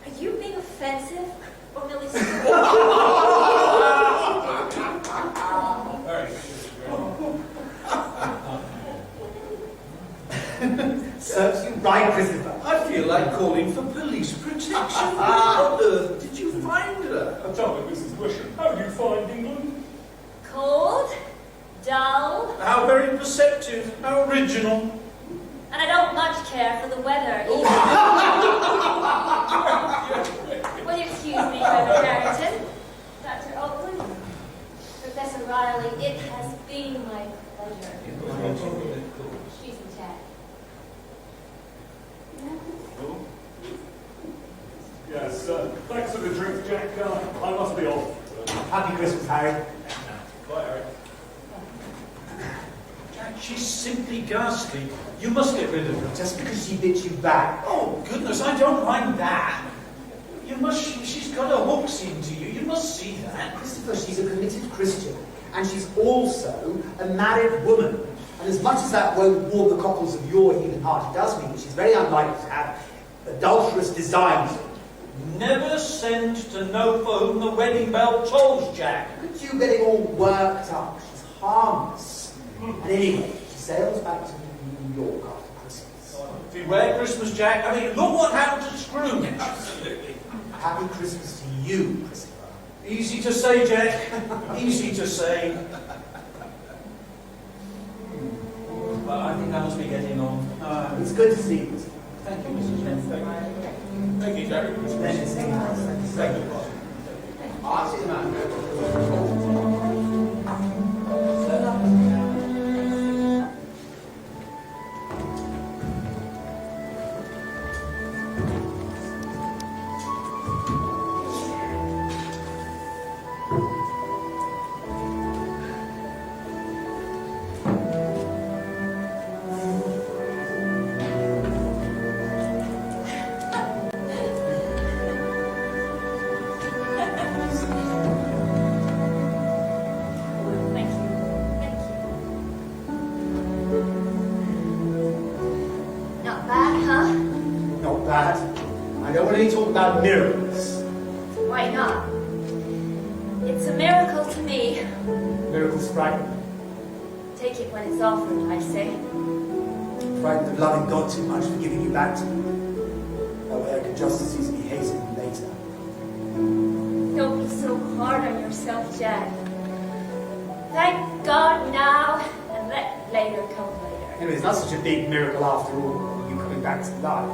S12: Are you being offensive or really
S4: Serves you right, Christopher.
S11: I feel like calling for police protection. What on earth did you find her? Tell me, Mrs. Gresham, how did you find England?
S12: cold, dull?
S11: How very perceptive, how original.
S12: And I don't much care for the weather either. Will you excuse me, Reverend Harrington? Dr. Oakley? Professor Riley, it has been my pleasure. Excuse me, Jack.
S13: Yes, thanks for the drink, Jack. I must be off.
S4: Happy Christmas, Harry.
S11: Bye, Harry. Jack, she's simply ghastly. You must get rid of her.
S4: Just because she bit you back.
S11: Oh, goodness, I don't mind that. You must, she's got her hooks into you. You must see that.
S4: Christopher, she's a committed Christian. And she's also a married woman. And as much as that won't warm the cockles of your heathen heart, it does mean that she's very unlikely to have adulterous designs.
S11: Never send to know for whom the wedding bell tolls, Jack.
S4: Look at you getting all worked up. She's harmless. And anyway, she sails back to New York after Christmas.
S11: Beware Christmas, Jack. I mean, look what happened to Scrooge. Absolutely.
S4: Happy Christmas to you, Christopher.
S11: Easy to say, Jack. Easy to say. But I think I must be getting on.
S4: It's good to see you.
S11: Thank you, Mrs. Spencer. Thank you, Jack. Thank you, Bob.
S4: I'll see you, man. I don't want any talk about miracles.
S12: Why not? It's a miracle to me.
S4: Miracles frighten me.
S12: Take it when it's offered, I say.
S4: Frightened of loving God too much for giving you back to me. That way I can just as easily hate him later.
S12: Don't be so hard on yourself, Jack. Thank God now, and let later come later.
S4: Anyway, it's not such a big miracle after all, you coming back to life.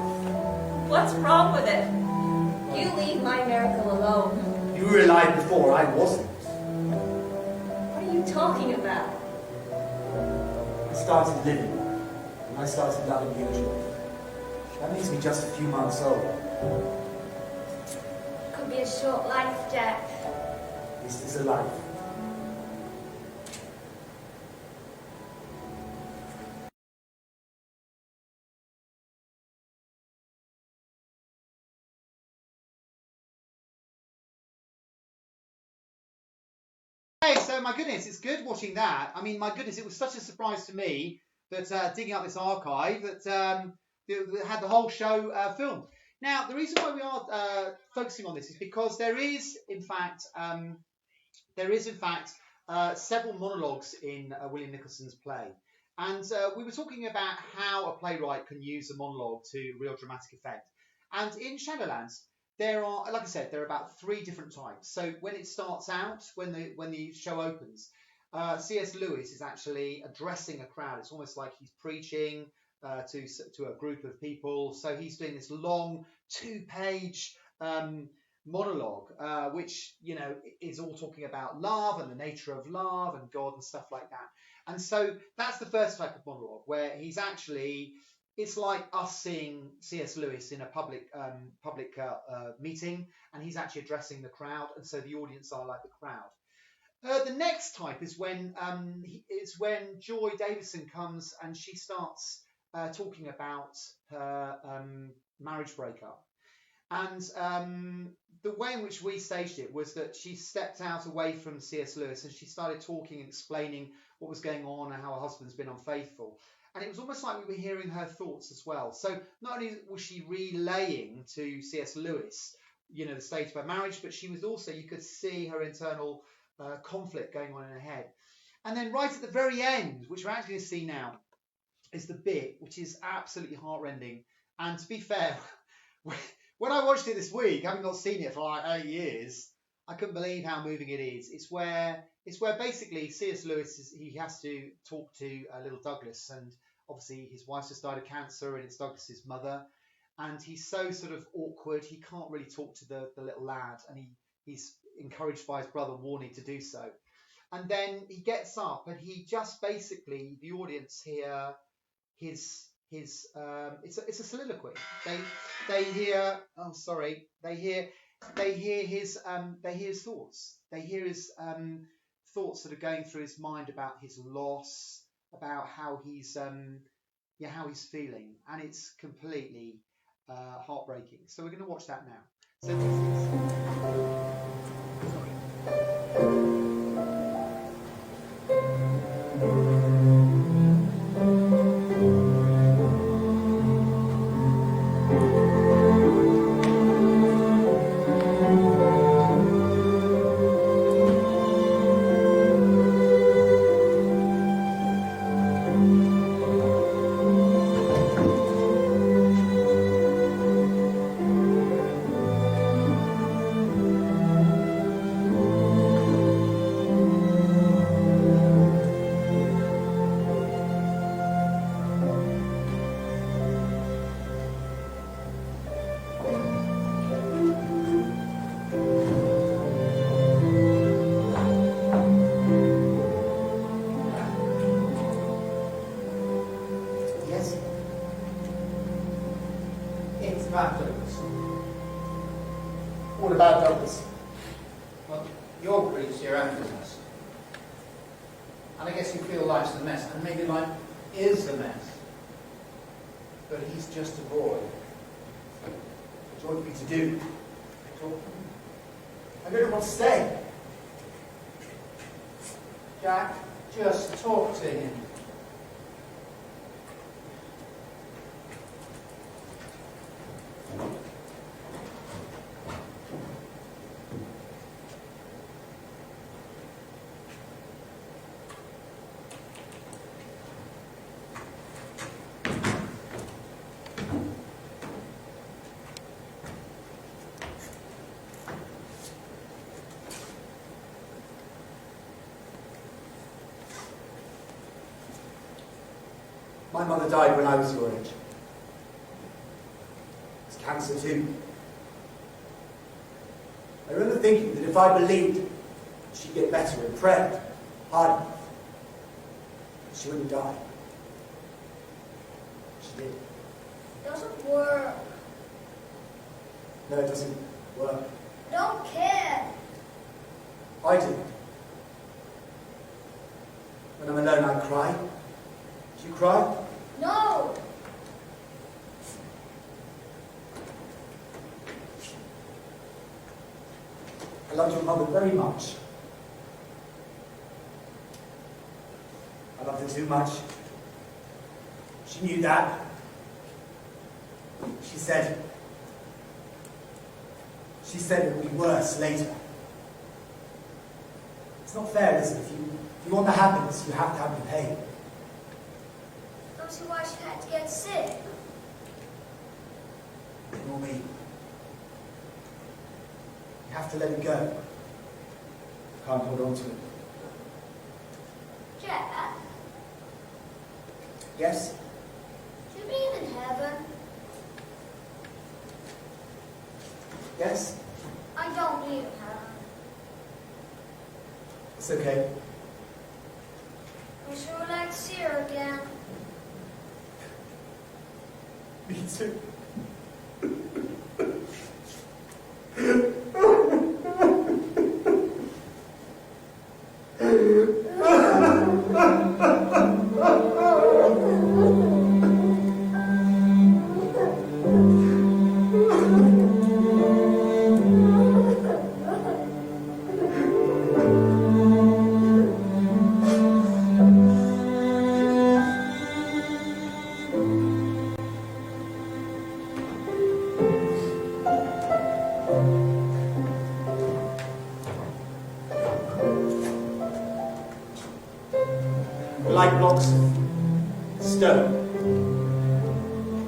S12: What's wrong with it? You leave my miracle alone.
S4: You were alive before, I wasn't.
S12: What are you talking about?
S4: I started living, and I started loving you, Joy. That makes me just a few months old.
S12: Could be a short life, Jack.
S4: This is a life.
S1: Okay, so my goodness, it's good watching that. I mean, my goodness, it was such a surprise to me that digging up this archive that had the whole show filmed. Now, the reason why we are focusing on this is because there is, in fact, several monologues in William Nicholson's play. And we were talking about how a playwright can use a monologue to real dramatic effect. And in Shadowlands, there are, like I said, there are about 3 different types. So when it starts out, when the show opens, C.S. Lewis is actually addressing a crowd. It's almost like he's preaching to a group of people. So he's doing this long 2-page monologue, which, you know, is all talking about love and the nature of love and God and stuff like that. And so that's the first type of monologue, where he's actually, it's like us seeing C.S. Lewis in a public meeting, and he's actually addressing the crowd, and so the audience are like the crowd. The next type is when Joy Davison comes and she starts talking about her marriage breakup. And the way in which we staged it was that she stepped out away from C.S. Lewis and she started talking and explaining what was going on and how her husband's been unfaithful. And it was almost like we were hearing her thoughts as well. So not only was she relaying to C.S. Lewis, you know, the state of her marriage, but she was also, you could see her internal conflict going on in her head. And then right at the very end, which we're actually going to see now, is the bit which is absolutely heartrending. And to be fair, when I watched it this week, having not seen it for like 8 years, I couldn't believe how moving it is. It's where basically C.S. Lewis he has to talk to little Douglas, and obviously his wife's just died of cancer, and it's Douglas's mother, and he's so sort of awkward. He can't really talk to the little lad, and he's encouraged by his brother Warney to do so. And then he gets up, and he just basically, the audience hear it's a soliloquy. They hear his thoughts. They hear his thoughts that are going through his mind about his loss, about how he's feeling, and it's completely heartbreaking. So we're going to watch that now. So
S4: about Douglas? What about Douglas?
S14: Well, your grief's your happiness. And I guess you feel life's a mess, and maybe life is a mess. But he's just a boy.
S4: What do you want me to do? Talk to him? I don't want to stay.
S14: Jack, just talk to him.
S4: My mother died when I was your age. It's cancer too. I remember thinking that if I believed she'd get better and prayed hard enough, she wouldn't die. She did.
S12: It doesn't work.
S4: No, it doesn't work.
S12: I don't care.
S4: I do. When I'm alone, I cry. Do you cry?
S12: No.
S4: I loved your mother very much. I loved her too much. She knew that. She said it would be worse later. It's not fair, is it? If you want the happiness, you have to have the pain.
S12: Don't see why she had to get sick.
S4: Nor me. You have to let it go. You can't hold on to it.
S12: Jack,
S4: Yes?
S12: do you believe in heaven?
S4: Yes?
S12: I don't believe in heaven.
S4: It's okay.
S12: I sure would like to see her again.
S4: Me too. Like blocks of stone,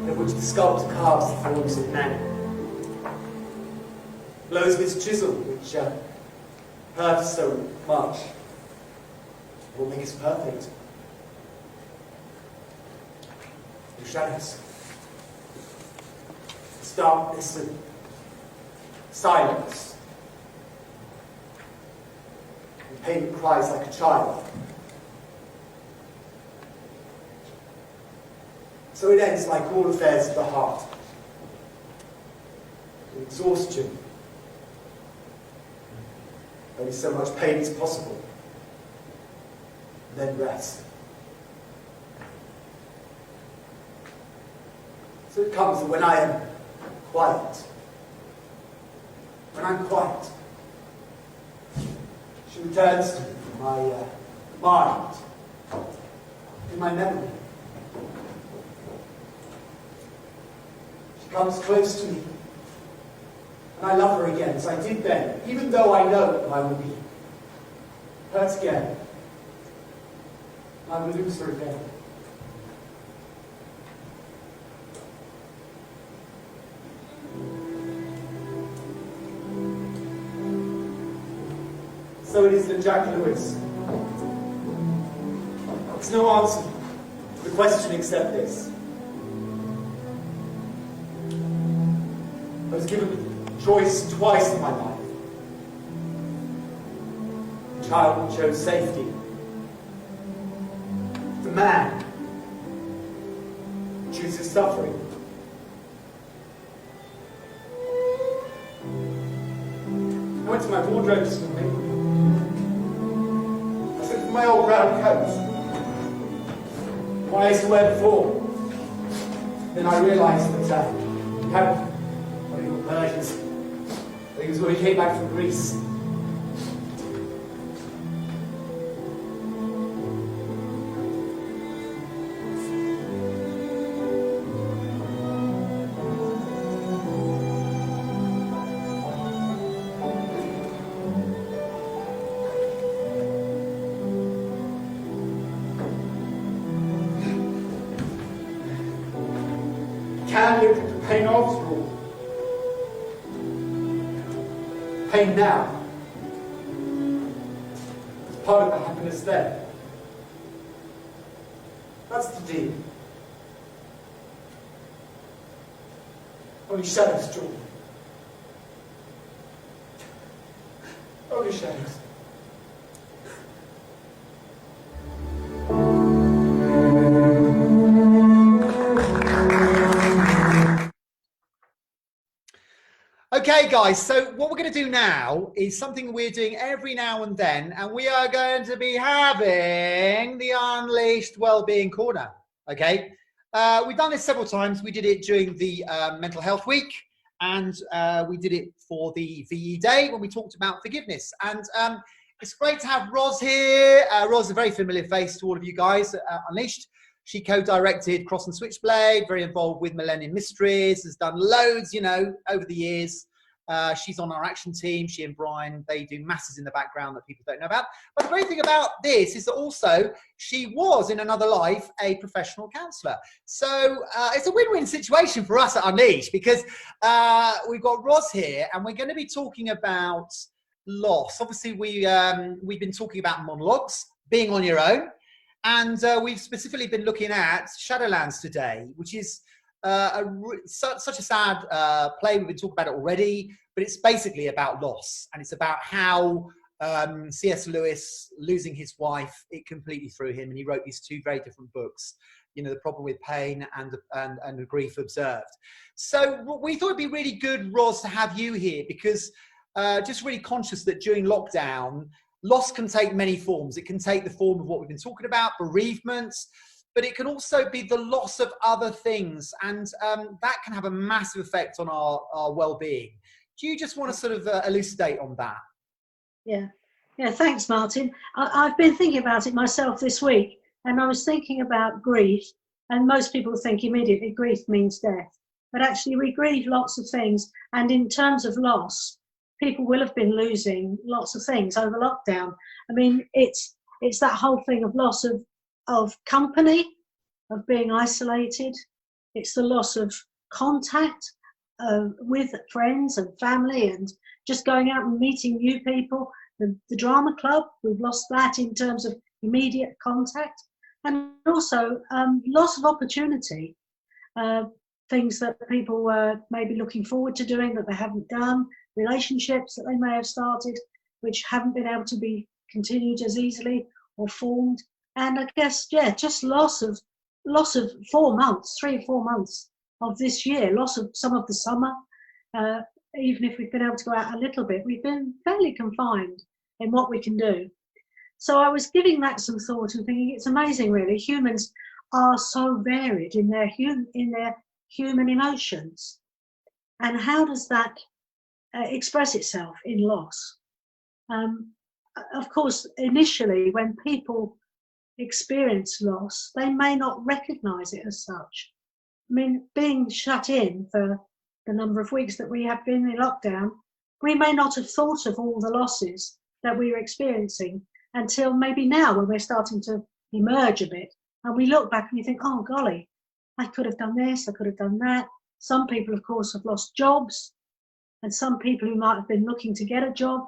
S4: of which the sculptor carves the forms of men. Blows of his chisel, which hurt so much, will make us perfect. The shadows, this darkness and silence, and pain that cries like a child. So it ends like all affairs of the heart. Exhaustion. Only so much pain as possible. And then rest. So it comes that when I am quiet, when I'm quiet, she returns to me from my mind, in my memory. Comes close to me, and I love her again as I did then, even though I know that I will be hurt again. I will lose her again. So it is that Jack Lewis. There's no answer to the question except this. I was given choice twice in my life. The child chose safety. The man chooses suffering.
S15: went to my wardrobe this morning. I took my old brown coat, what I used to wear before. Then I realised that he had what he got versions. I think it was when he came back from Greece. Can live with the pain after all. Pain now. It's part of the happiness then. That's the deal. Only shadows, Jordan. Only shadows.
S1: Okay, guys, so what we're going to do now is something we're doing every now and then, and we are going to be having the Unleashed Wellbeing Corner, okay? We've done this several times. We did it during the Mental Health Week, and we did it for the VE Day when we talked about forgiveness. And it's great to have Roz here. Roz is a very familiar face to all of you guys at Unleashed. She co-directed Cross and Switchblade, very involved with Millennium Mysteries, has done loads, you know, over the years. She's on our action team. She and Brian, they do masses in the background that people don't know about. But the great thing about this is that also she was, in another life, a professional counsellor. So it's a win-win situation for us at Unleashed, because we've got Roz here, and we're going to be talking about loss. Obviously, we've been talking about monologues, being on your own. And we've specifically been looking at Shadowlands today, which is such a sad play. We've been talking about it already, but it's basically about loss. And it's about how C.S. Lewis, losing his wife, it completely threw him. And he wrote these two very different books, you know, The Problem with Pain and The Grief Observed. So we thought it'd be really good, Roz, to have you here, because just really conscious that during lockdown, loss can take many forms. It can take the form of what we've been talking about, bereavements, but it can also be the loss of other things. And that can have a massive effect on our well-being. Do you just want to sort of elucidate on that?
S16: Yeah, thanks, Martin. I've been thinking about it myself this week, and I was thinking about grief, and most people think immediately grief means death. But actually we grieve lots of things, and in terms of loss, people will have been losing lots of things over lockdown. I mean, it's that whole thing of loss of company, of being isolated. It's the loss of contact with friends and family, and just going out and meeting new people. The drama club, we've lost that in terms of immediate contact. And also loss of opportunity, things that people were maybe looking forward to doing that they haven't done, relationships that they may have started which haven't been able to be continued as easily or formed. And I guess, yeah, just loss of 4 months, 3 or 4 months of this year, loss of some of the summer. Even if we've been able to go out a little bit, we've been fairly confined in what we can do. So I was giving that some thought and thinking it's amazing, really. Humans are so varied in their human emotions. And how does that express itself in loss? Of course, initially, when people experience loss, they may not recognise it as such. I mean, being shut in for the number of weeks that we have been in lockdown, we may not have thought of all the losses that we were experiencing until maybe now, when we're starting to emerge a bit, and we look back and we think, oh golly, I could have done this, I could have done that. Some people, of course, have lost jobs, and some people who might have been looking to get a job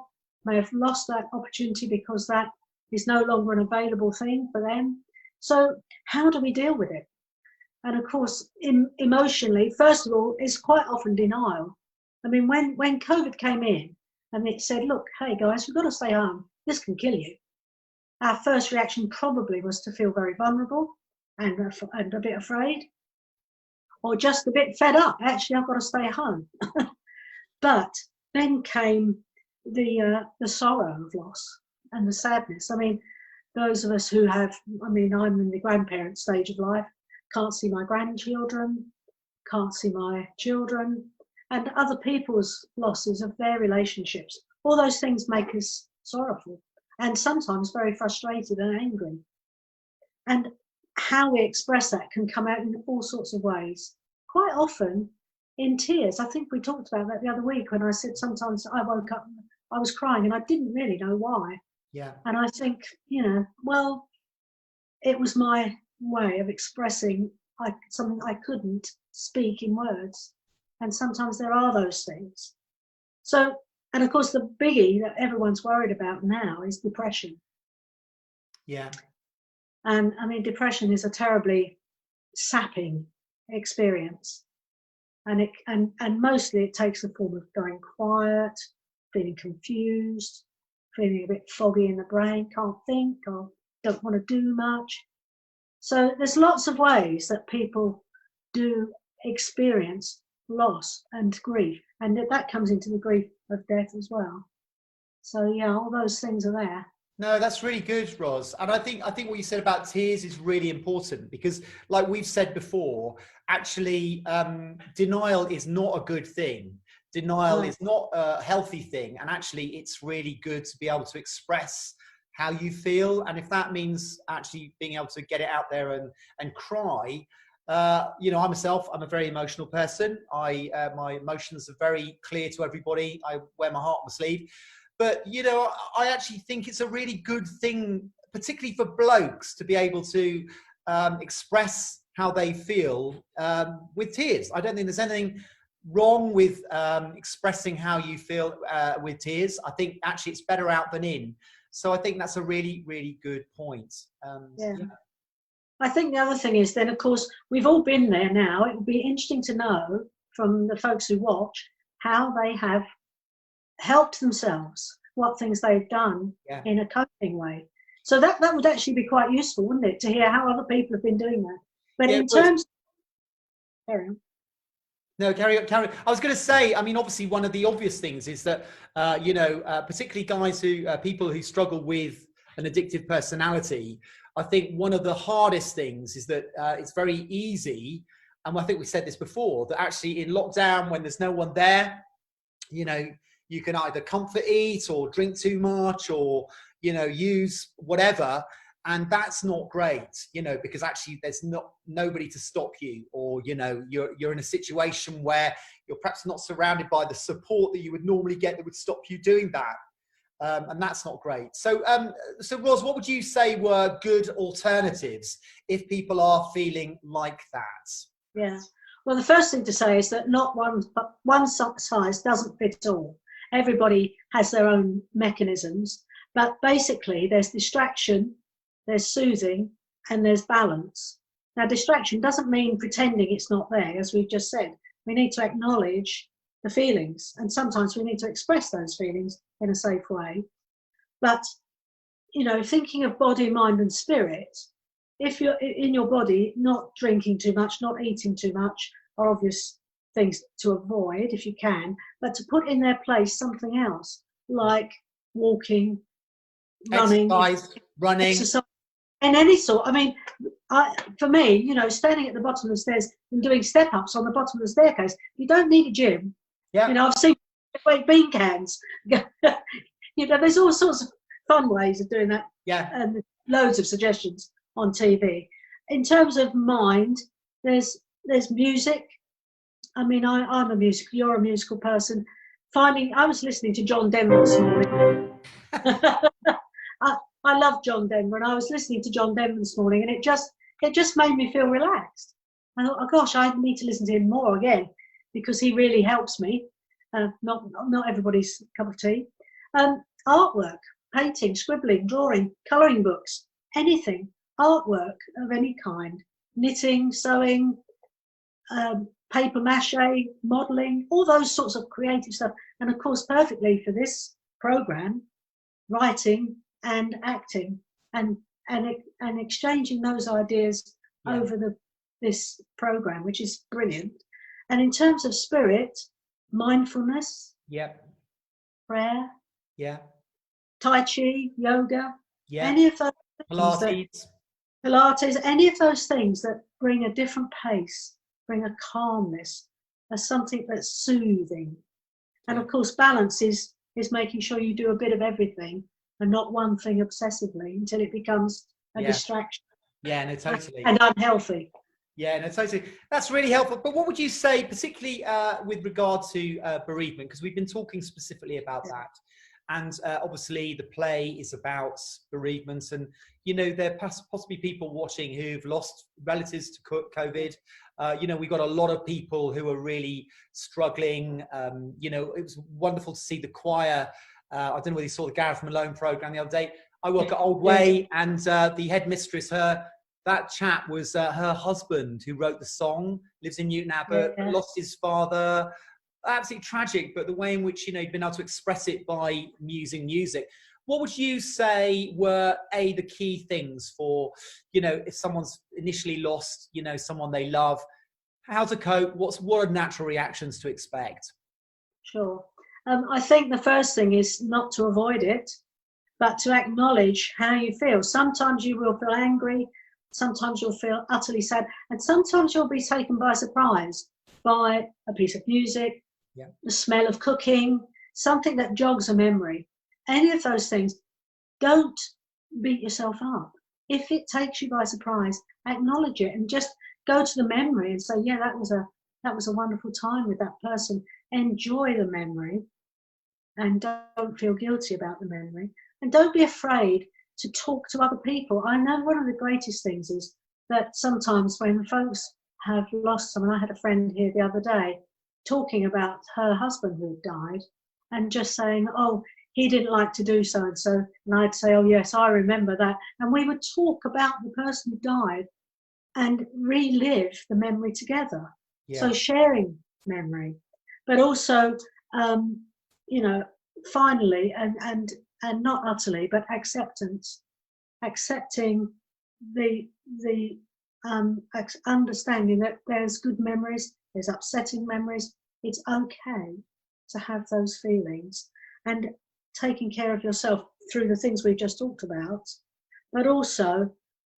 S16: may have lost that opportunity because that is no longer an available thing for them. So how do we deal with it? And of course, emotionally, first of all, it's quite often denial. I mean, when COVID came in and it said, look, hey guys, we've got to stay home, this can kill you. Our first reaction probably was to feel very vulnerable and a bit afraid, or just a bit fed up. Actually, I've got to stay home. But then came the sorrow of loss and the sadness. I mean, those of us who have, I mean, I'm in the grandparent stage of life, can't see my grandchildren, can't see my children, and other people's losses of their relationships. All those things make us sorrowful and sometimes very frustrated and angry. And how we express that can come out in all sorts of ways, quite often in tears. I think we talked about that the other week when I said sometimes I woke up, I was crying and I didn't really know why.
S1: Yeah.
S16: And I think, you know, well, it was my way of expressing something I couldn't speak in words. And sometimes there are those things. So, and of course, the biggie that everyone's worried about now is depression.
S1: Yeah.
S16: And I mean, depression is a terribly sapping experience. And mostly it takes the form of going quiet, feeling confused, feeling a bit foggy in the brain, can't think, or don't want to do much. So there's lots of ways that people do experience loss and grief, and that comes into the grief of death as well. So yeah, all those things are there.
S1: No, that's really good, Ros. And I think what you said about tears is really important because, like we've said before, actually, denial is not a good thing. Denial is not a healthy thing, and actually, it's really good to be able to express how you feel. And if that means actually being able to get it out there and cry, you know, I'm a very emotional person. My emotions are very clear to everybody. I wear my heart on my sleeve. But, you know, I actually think it's a really good thing, particularly for blokes, to be able to express how they feel with tears. I don't think there's anything wrong with expressing how you feel with tears. I think actually it's better out than in. So I think that's a really, really good point.
S16: Yeah. I think the other thing is then, of course, we've all been there now. It would be interesting to know from the folks who watch how they have helped themselves, what things they've done in a coping way. So that would actually be quite useful, wouldn't it, to hear how other people have been doing that. But in terms, carry on.
S1: No, carry on. I was going to say, I mean, obviously one of the obvious things is that, you know, particularly guys people who struggle with an addictive personality, I think one of the hardest things is that it's very easy, and I think we said this before, that actually in lockdown, when there's no one there, you know, you can either comfort eat or drink too much or, you know, use whatever. And that's not great, you know, because actually there's nobody to stop you, or, you know, you're in a situation where you're perhaps not surrounded by the support that you would normally get that would stop you doing that. And that's not great. So, so Ros, what would you say were good alternatives if people are feeling like that?
S16: Yeah. Well, the first thing to say is that not one size doesn't fit all. Everybody has their own mechanisms, but basically there's distraction, there's soothing, and there's balance. Now, distraction doesn't mean pretending it's not there, as we've just said. We need to acknowledge the feelings, and sometimes we need to express those feelings in a safe way. But, you know, thinking of body, mind, and spirit, if you're in your body, not drinking too much, not eating too much, are obvious things to avoid if you can, but to put in their place something else, like walking, running, exercise, and any sort. I mean, for me, you know, standing at the bottom of the stairs and doing step-ups on the bottom of the staircase, you don't need a gym.
S1: Yeah.
S16: You know, I've seen bean cans. You know, there's all sorts of fun ways of doing that.
S1: Yeah.
S16: And loads of suggestions on TV. In terms of mind, there's music. I mean, I'm a musical. You're a musical person. I was listening to John Denver this morning. I love John Denver, and I was listening to John Denver this morning, and it just made me feel relaxed. I thought, oh gosh, I need to listen to him more again because he really helps me. Not everybody's cup of tea. Artwork, painting, scribbling, drawing, colouring books, anything, artwork of any kind, knitting, sewing, paper mache, modelling, all those sorts of creative stuff. And of course, perfectly for this programme, writing and acting and exchanging those ideas over this programme, which is brilliant. And in terms of spirit, mindfulness, prayer,
S1: Yeah.
S16: Tai Chi, yoga,
S1: Yeah.
S16: any of those things Pilates, any of those things that bring a different pace, bring a calmness, something that's soothing. And of course, balance is making sure you do a bit of everything and not one thing obsessively until it becomes a distraction.
S1: Yeah, no, totally.
S16: And unhealthy.
S1: Yeah, no, totally. That's really helpful. But what would you say, particularly with regard to bereavement? Because we've been talking specifically about that. And obviously the play is about bereavements, and you know, there are possibly people watching who've lost relatives to COVID. You know, we've got a lot of people who are really struggling. You know, it was wonderful to see the choir. I don't know whether you saw the Gareth Malone program the other day. I work at Old Way, and the headmistress, that chap was her husband who wrote the song, lives in Newton Abbot, lost his father. Absolutely tragic, but the way in which, you know, you've been able to express it by using music. What would you say were the key things for, you know, if someone's initially lost, you know, someone they love, how to cope? What are natural reactions to expect?
S16: Sure. I think the first thing is not to avoid it, but to acknowledge how you feel. Sometimes you will feel angry, sometimes you'll feel utterly sad, and sometimes you'll be taken by surprise by a piece of music, the smell of cooking, something that jogs a memory. Any of those things, don't beat yourself up. If it takes you by surprise, acknowledge it and just go to the memory and say, yeah, that was a wonderful time with that person. Enjoy the memory and don't feel guilty about the memory. And don't be afraid to talk to other people. I know one of the greatest things is that sometimes when folks have lost someone, I had a friend here the other day talking about her husband who had died and just saying, oh, he didn't like to do so and so. And I'd say, oh, yes, I remember that. And we would talk about the person who died and relive the memory together. So sharing memory, but also, you know, finally, and not utterly, but acceptance, accepting the understanding that there's good memories, there's upsetting memories. It's okay to have those feelings, and taking care of yourself through the things we just talked about, but also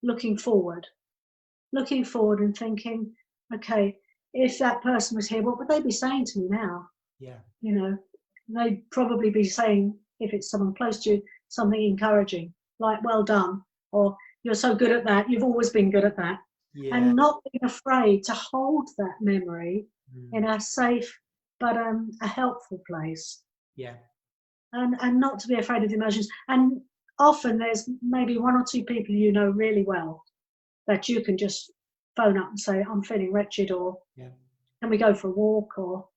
S16: looking forward and thinking, okay, if that person was here, what would they be saying to me now?
S1: Yeah.
S16: You know, they'd probably be saying, if it's someone close to you, something encouraging, like, well done, or you're so good at that, you've always been good at that. And not being afraid to hold that memory in a safe but a helpful place.
S1: Yeah.
S16: And not to be afraid of the emotions. And often there's maybe one or two people you know really well that you can just phone up and say, I'm feeling wretched, or can we go for a walk, or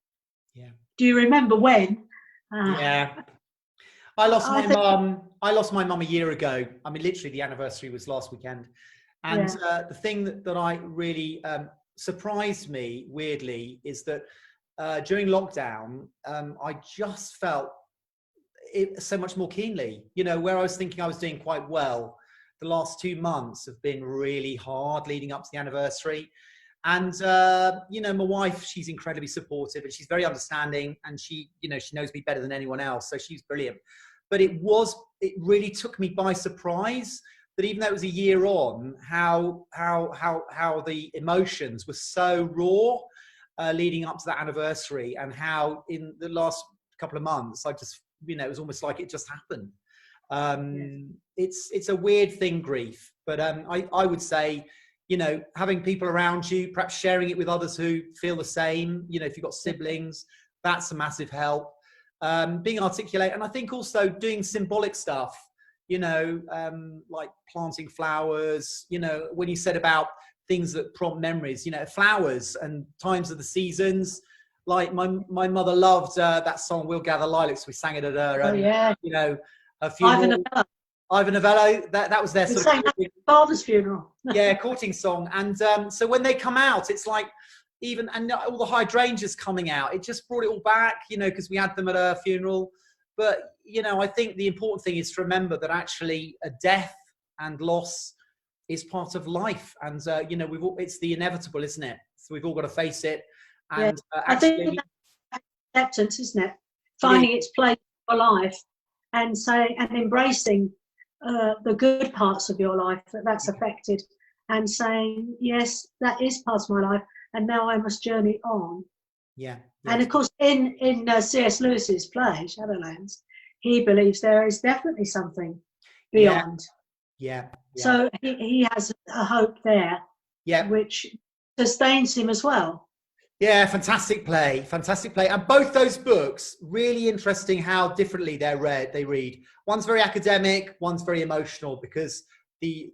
S16: do you remember when?
S1: I lost my mum. I lost my mum a year ago. I mean, literally the anniversary was last weekend. And the thing that I really surprised me, weirdly, is that during lockdown, I just felt it so much more keenly. You know, where I was thinking I was doing quite well, the last 2 months have been really hard leading up to the anniversary. And, you know, my wife, she's incredibly supportive and she's very understanding, and she, you know, she knows me better than anyone else. So she's brilliant. But it really took me by surprise that even though it was a year on, how the emotions were so raw leading up to that anniversary, and how in the last couple of months, I just, you know, it was almost like it just happened. It's a weird thing, grief, but I would say, you know, having people around you, perhaps sharing it with others who feel the same, you know, if you've got siblings, that's a massive help. Being articulate, and I think also doing symbolic stuff, you know, like planting flowers, you know, when you said about things that prompt memories, you know, flowers and times of the seasons. Like my mother loved that song, We'll Gather Lilacs. We sang it at her, you know, her funeral. Ivan Novello, that was their sort of
S16: father's funeral.
S1: Courting song. And so when they come out, it's like, even, and all the hydrangeas coming out, it just brought it all back, you know, because we had them at her funeral. But, you know, I think the important thing is to remember that actually a death and loss is part of life. And, you know, it's the inevitable, isn't it? So we've all got to face it. And
S16: I think that's acceptance, isn't it? Finding its place for life and embracing the good parts of your life that's affected, and saying, yes, that is part of my life, and now I must journey on.
S4: Yeah.
S16: And of course, in C.S. Lewis's play Shadowlands, he believes there is definitely something beyond.
S4: Yeah.
S16: So he has a hope there, which sustains him as well.
S4: Yeah, fantastic play, and both those books really interesting how differently they read. One's very academic, one's very emotional, because he'd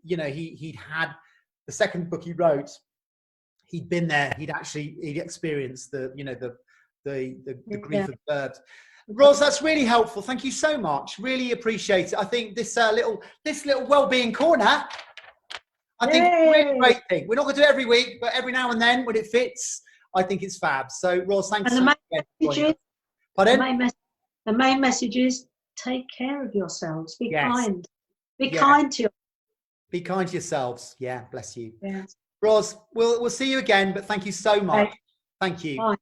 S4: had the second book he wrote, he'd been there, he'd experienced the grief observed. Ros, that's really helpful. Thank you so much. Really appreciate it. I think this little well-being corner, I think it's a really great thing. We're not going to do it every week, but every now and then when it fits, I think it's fab. So, Ros, thanks so much.
S16: The main message is take care of yourselves. Be kind. Be kind to yourselves.
S4: Be kind to yourselves. Yeah, bless you.
S16: Yes.
S4: Ros, we'll see you again, but thank you so much. Thank you.
S16: Bye.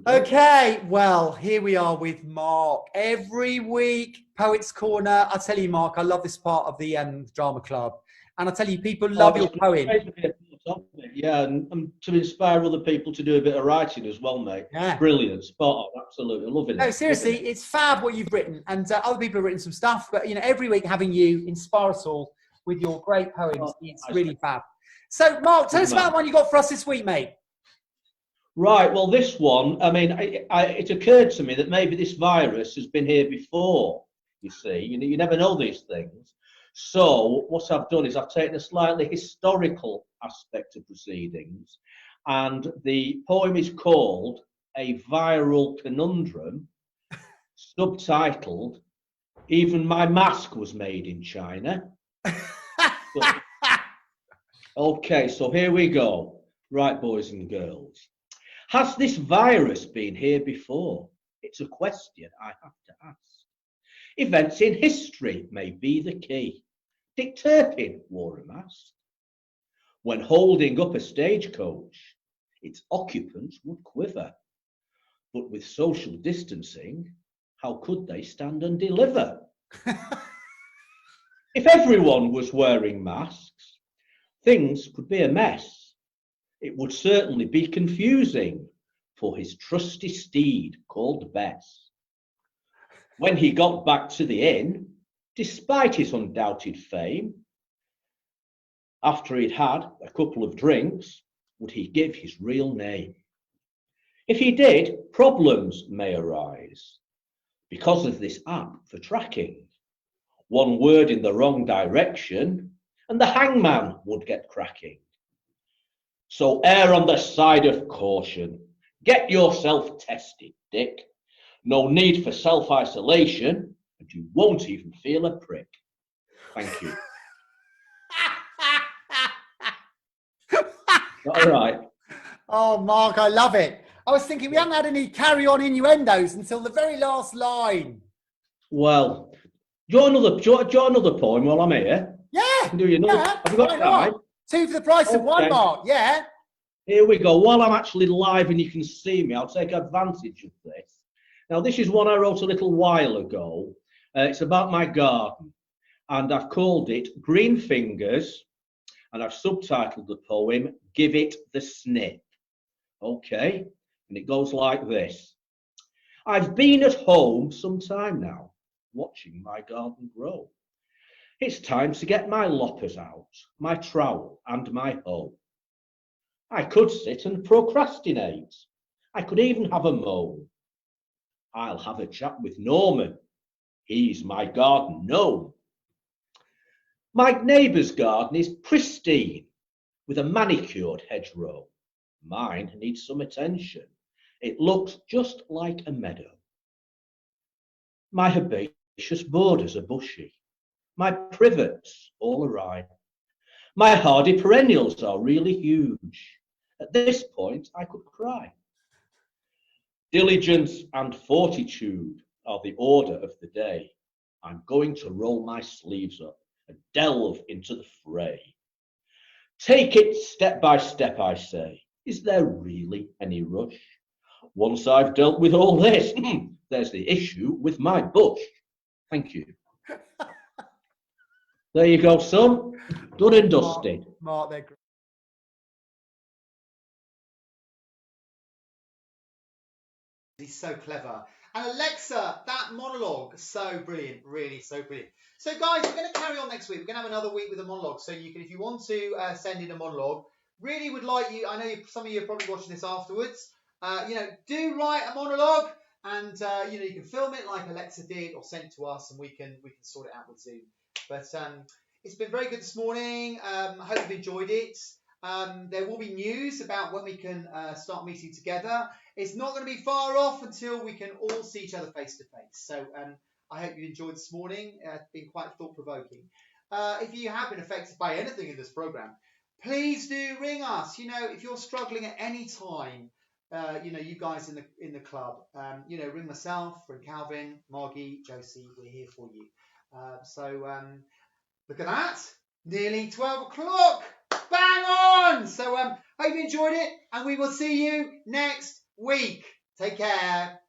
S4: Okay, well, here we are with Mark. Every week, Poets Corner. I tell you, Mark, I love this part of the drama club. And I tell you, people love your poem.
S17: Yeah, and to inspire other people to do a bit of writing as well, mate.
S4: Yeah.
S17: Brilliant, spot on, absolutely, loving it.
S4: No, seriously, it's fab what you've written. And other people have written some stuff, but every week having you inspire us all with your great poems, it's really fab. So, Mark, tell us about the one you got for us this week, mate.
S17: Right, well, this one, I mean, it occurred to me that maybe this virus has been here before, you see. You never know these things. So what I've done is I've taken a slightly historical aspect of proceedings, and the poem is called A Viral Conundrum, subtitled, Even My Mask Was Made in China. Okay, so here we go. Right, boys and girls. Has this virus been here before? It's a question I have to ask. Events in history may be the key. Dick Turpin wore a mask. When holding up a stagecoach, its occupants would quiver. But with social distancing, how could they stand and deliver? If everyone was wearing masks, things could be a mess. It would certainly be confusing for his trusty steed called Bess. When he got back to the inn, despite his undoubted fame, after he'd had a couple of drinks, would he give his real name? If he did, problems may arise because of this app for tracking. One word in the wrong direction and the hangman would get cracking. So err on the side of caution. Get yourself tested, Dick. No need for self-isolation, and you won't even feel a prick. Thank you. All right.
S4: Oh, Mark, I love it. I was thinking we haven't had any carry-on innuendos until the very last line.
S17: Well, do you want another poem while I'm here?
S4: Yeah.
S17: Do you know?
S4: Yeah,
S17: have you got time?
S4: Two for the price of one, Mark. Yeah.
S17: Here we go. While I'm actually live and you can see me, I'll take advantage of this. Now, this is one I wrote a little while ago. It's about my garden, and I've called it Green Fingers, and I've subtitled the poem, Give It the Snip. Okay, and it goes like this. I've been at home some time now, watching my garden grow. It's time to get my loppers out, my trowel and my hoe. I could sit and procrastinate. I could even have a moan. I'll have a chat with Norman. He's my garden gnome. My neighbour's garden is pristine, with a manicured hedgerow. Mine needs some attention. It looks just like a meadow. My herbaceous borders are bushy. My privets all awry. My hardy perennials are really huge. At this point, I could cry. Diligence and fortitude are the order of the day. I'm going to roll my sleeves up and delve into the fray. Take it step by step, I say. Is there really any rush? once I've dealt with all this, there's the issue with my bush. Thank you. There you go, son. Done and dusted.
S1: Mark, they're great. He's so clever. And Alexa, that monologue, so brilliant, really so brilliant. So guys, we're going to carry on next week. We're going to have another week with a monologue. So you can, if you want to send in a monologue, really would like you, I know some of you are probably watching this afterwards, do write a monologue, and you can film it like Alexa did, or send it to us, and we can sort it out with Zoom. But it's been very good this morning. I hope you've enjoyed it. There will be news about when we can start meeting together. It's not going to be far off until we can all see each other face to face. So I hope you enjoyed this morning. It's been quite thought-provoking. If you have been affected by anything in this program, please do ring us. If you're struggling at any time, you guys in the club, ring myself, ring Calvin, Margie, Josie. We're here for you. Look at that, nearly 12 o'clock. Bang on! So hope you enjoyed it, and we will see you next week. Take care.